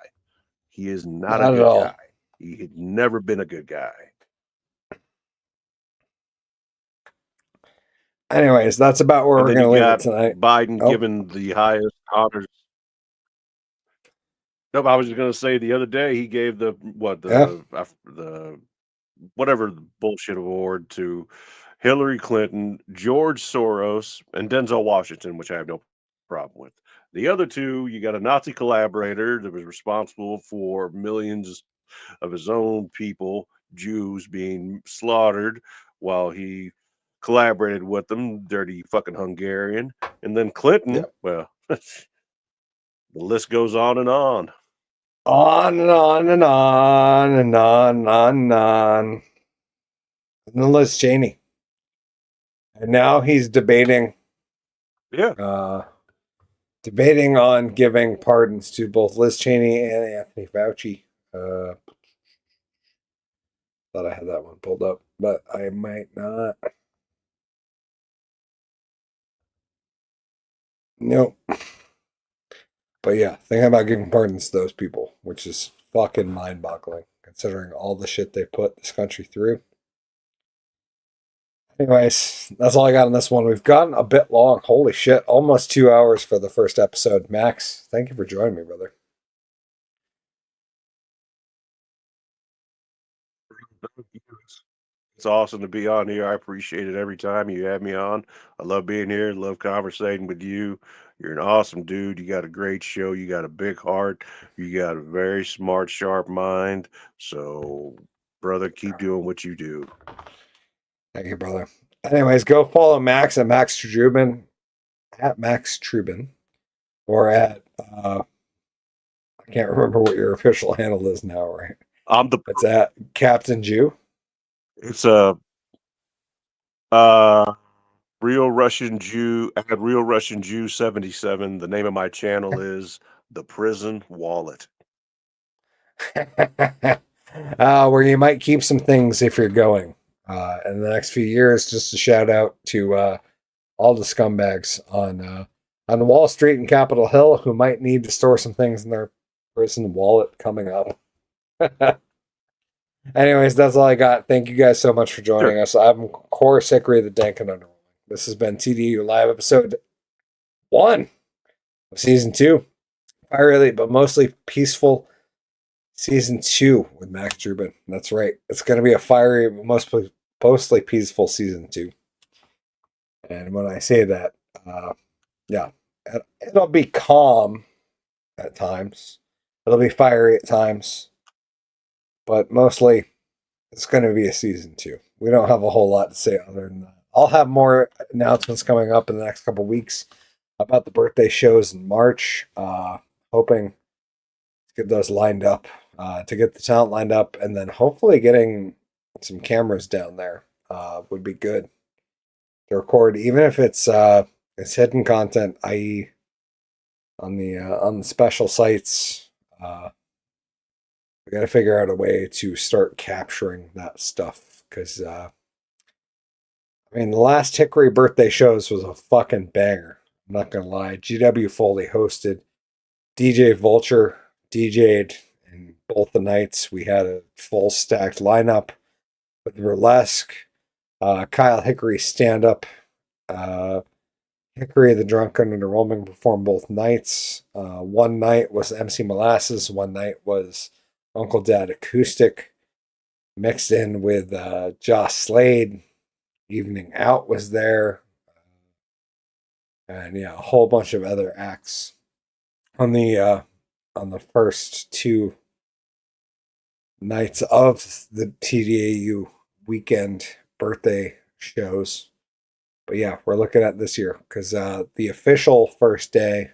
He is not a Not at good all. guy. He had never been a good guy. Anyways, that's about where And we're then going you to leave it got tonight. Biden Oh. given the highest honors. Nope, I was just going to say the other day he gave the whatever the bullshit award to Hillary Clinton, George Soros, and Denzel Washington, which I have no problem with. The other two, you got a Nazi collaborator that was responsible for millions of his own people, Jews, being slaughtered while he collaborated with them, dirty fucking Hungarian. And then Clinton, Yep. well, the list goes on and on. On and on and on and on and on and on. And then Liz Cheney. And now he's debating debating on giving pardons to both Liz Cheney and Anthony Fauci. Thought I had that one pulled up, but I might not. Nope. But yeah, thinking about giving pardons to those people, which is fucking mind-boggling, considering all the shit they put this country through. Anyways, that's all I got on this one. We've gotten a bit long. Holy shit. Almost 2 hours for the first episode. Max, thank you for joining me, brother. It's awesome to be on here. I appreciate it every time you have me on. I love being here. Love conversating with you. You're an awesome dude. You got a great show. You got a big heart. You got a very smart, sharp mind. So, brother, keep doing what you do. Thank you, brother. Anyways, go follow Max at Max Trubin, or at I can't remember what your official handle is now, right? It's at Captain Jew. It's Real Russian Jew at Real Russian Jew 77. The name of my channel is The Prison Wallet. Where you might keep some things if you're going in the next few years. Just a shout out to all the scumbags on Wall Street and Capitol Hill who might need to store some things in their prison wallet coming up. Anyways, that's all I got. Thank you guys so much for joining us. I'm, of course, Hickory the Dank and Underwhelming. This has been TDAU Live Episode 1 of Season 2. Fiery, but mostly peaceful Season 2 with Max Trubin. That's right. It's going to be a fiery, but mostly peaceful Season 2. And when I say that, yeah, it'll be calm at times. It'll be fiery at times. But mostly, it's going to be a Season 2. We don't have a whole lot to say other than that. I'll have more announcements coming up in the next couple weeks about the birthday shows in March. Hoping to get those lined up, to get the talent lined up, and then hopefully getting some cameras down there would be good to record, even if it's hidden content, i.e., on the special sites. We got to figure out a way to start capturing that stuff because, I mean, the last Hickory birthday shows was a fucking banger. I'm not gonna lie. GW Foley hosted, DJ Vulture DJ'd, both the nights. We had a full stacked lineup with burlesque, Kyle Hickory stand up, Hickory the Drunken and the Roaming performed both nights. One night was MC Molasses, one night was Uncle Dad Acoustic, mixed in with Joss Slade. Evening Out was there, and yeah, a whole bunch of other acts on the first two nights of the TDAU weekend birthday shows. But yeah, we're looking at this year because the official first day,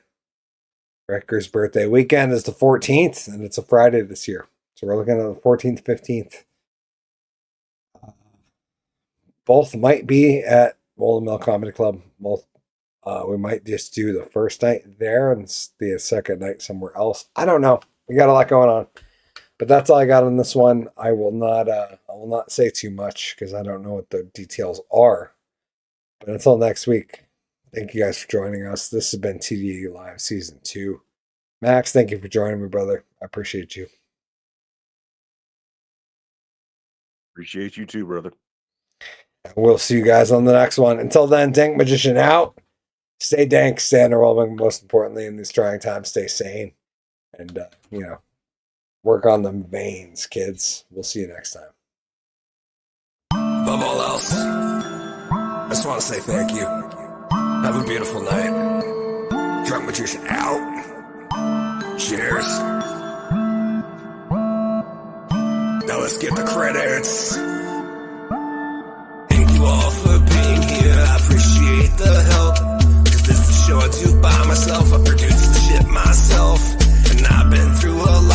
Ricker's birthday weekend, is the 14th, and it's a Friday this year. So we're looking at the 14th, 15th. Both might be at Rolling Mill Comedy Club. Both, we might just do the first night there and the second night somewhere else. I don't know. We got a lot going on, but that's all I got on this one. I will not say too much because I don't know what the details are. But until next week, thank you guys for joining us. This has been TDAU Live Season 2. Max, thank you for joining me, brother. I appreciate you. Appreciate you too, brother. And we'll see you guys on the next one. Until then, Dank Magician out. Stay dank, stay underwhelming. Most importantly, in these trying times, stay sane. And, work on them veins, kids. We'll see you next time. Above all else, I just want to say thank you. Have a beautiful night. Drunk Magician out. Cheers. Now let's get the credits. Thank you all for being here. I appreciate the help. Cause this is a show I do by myself. I produce the shit myself. And I've been through a lot.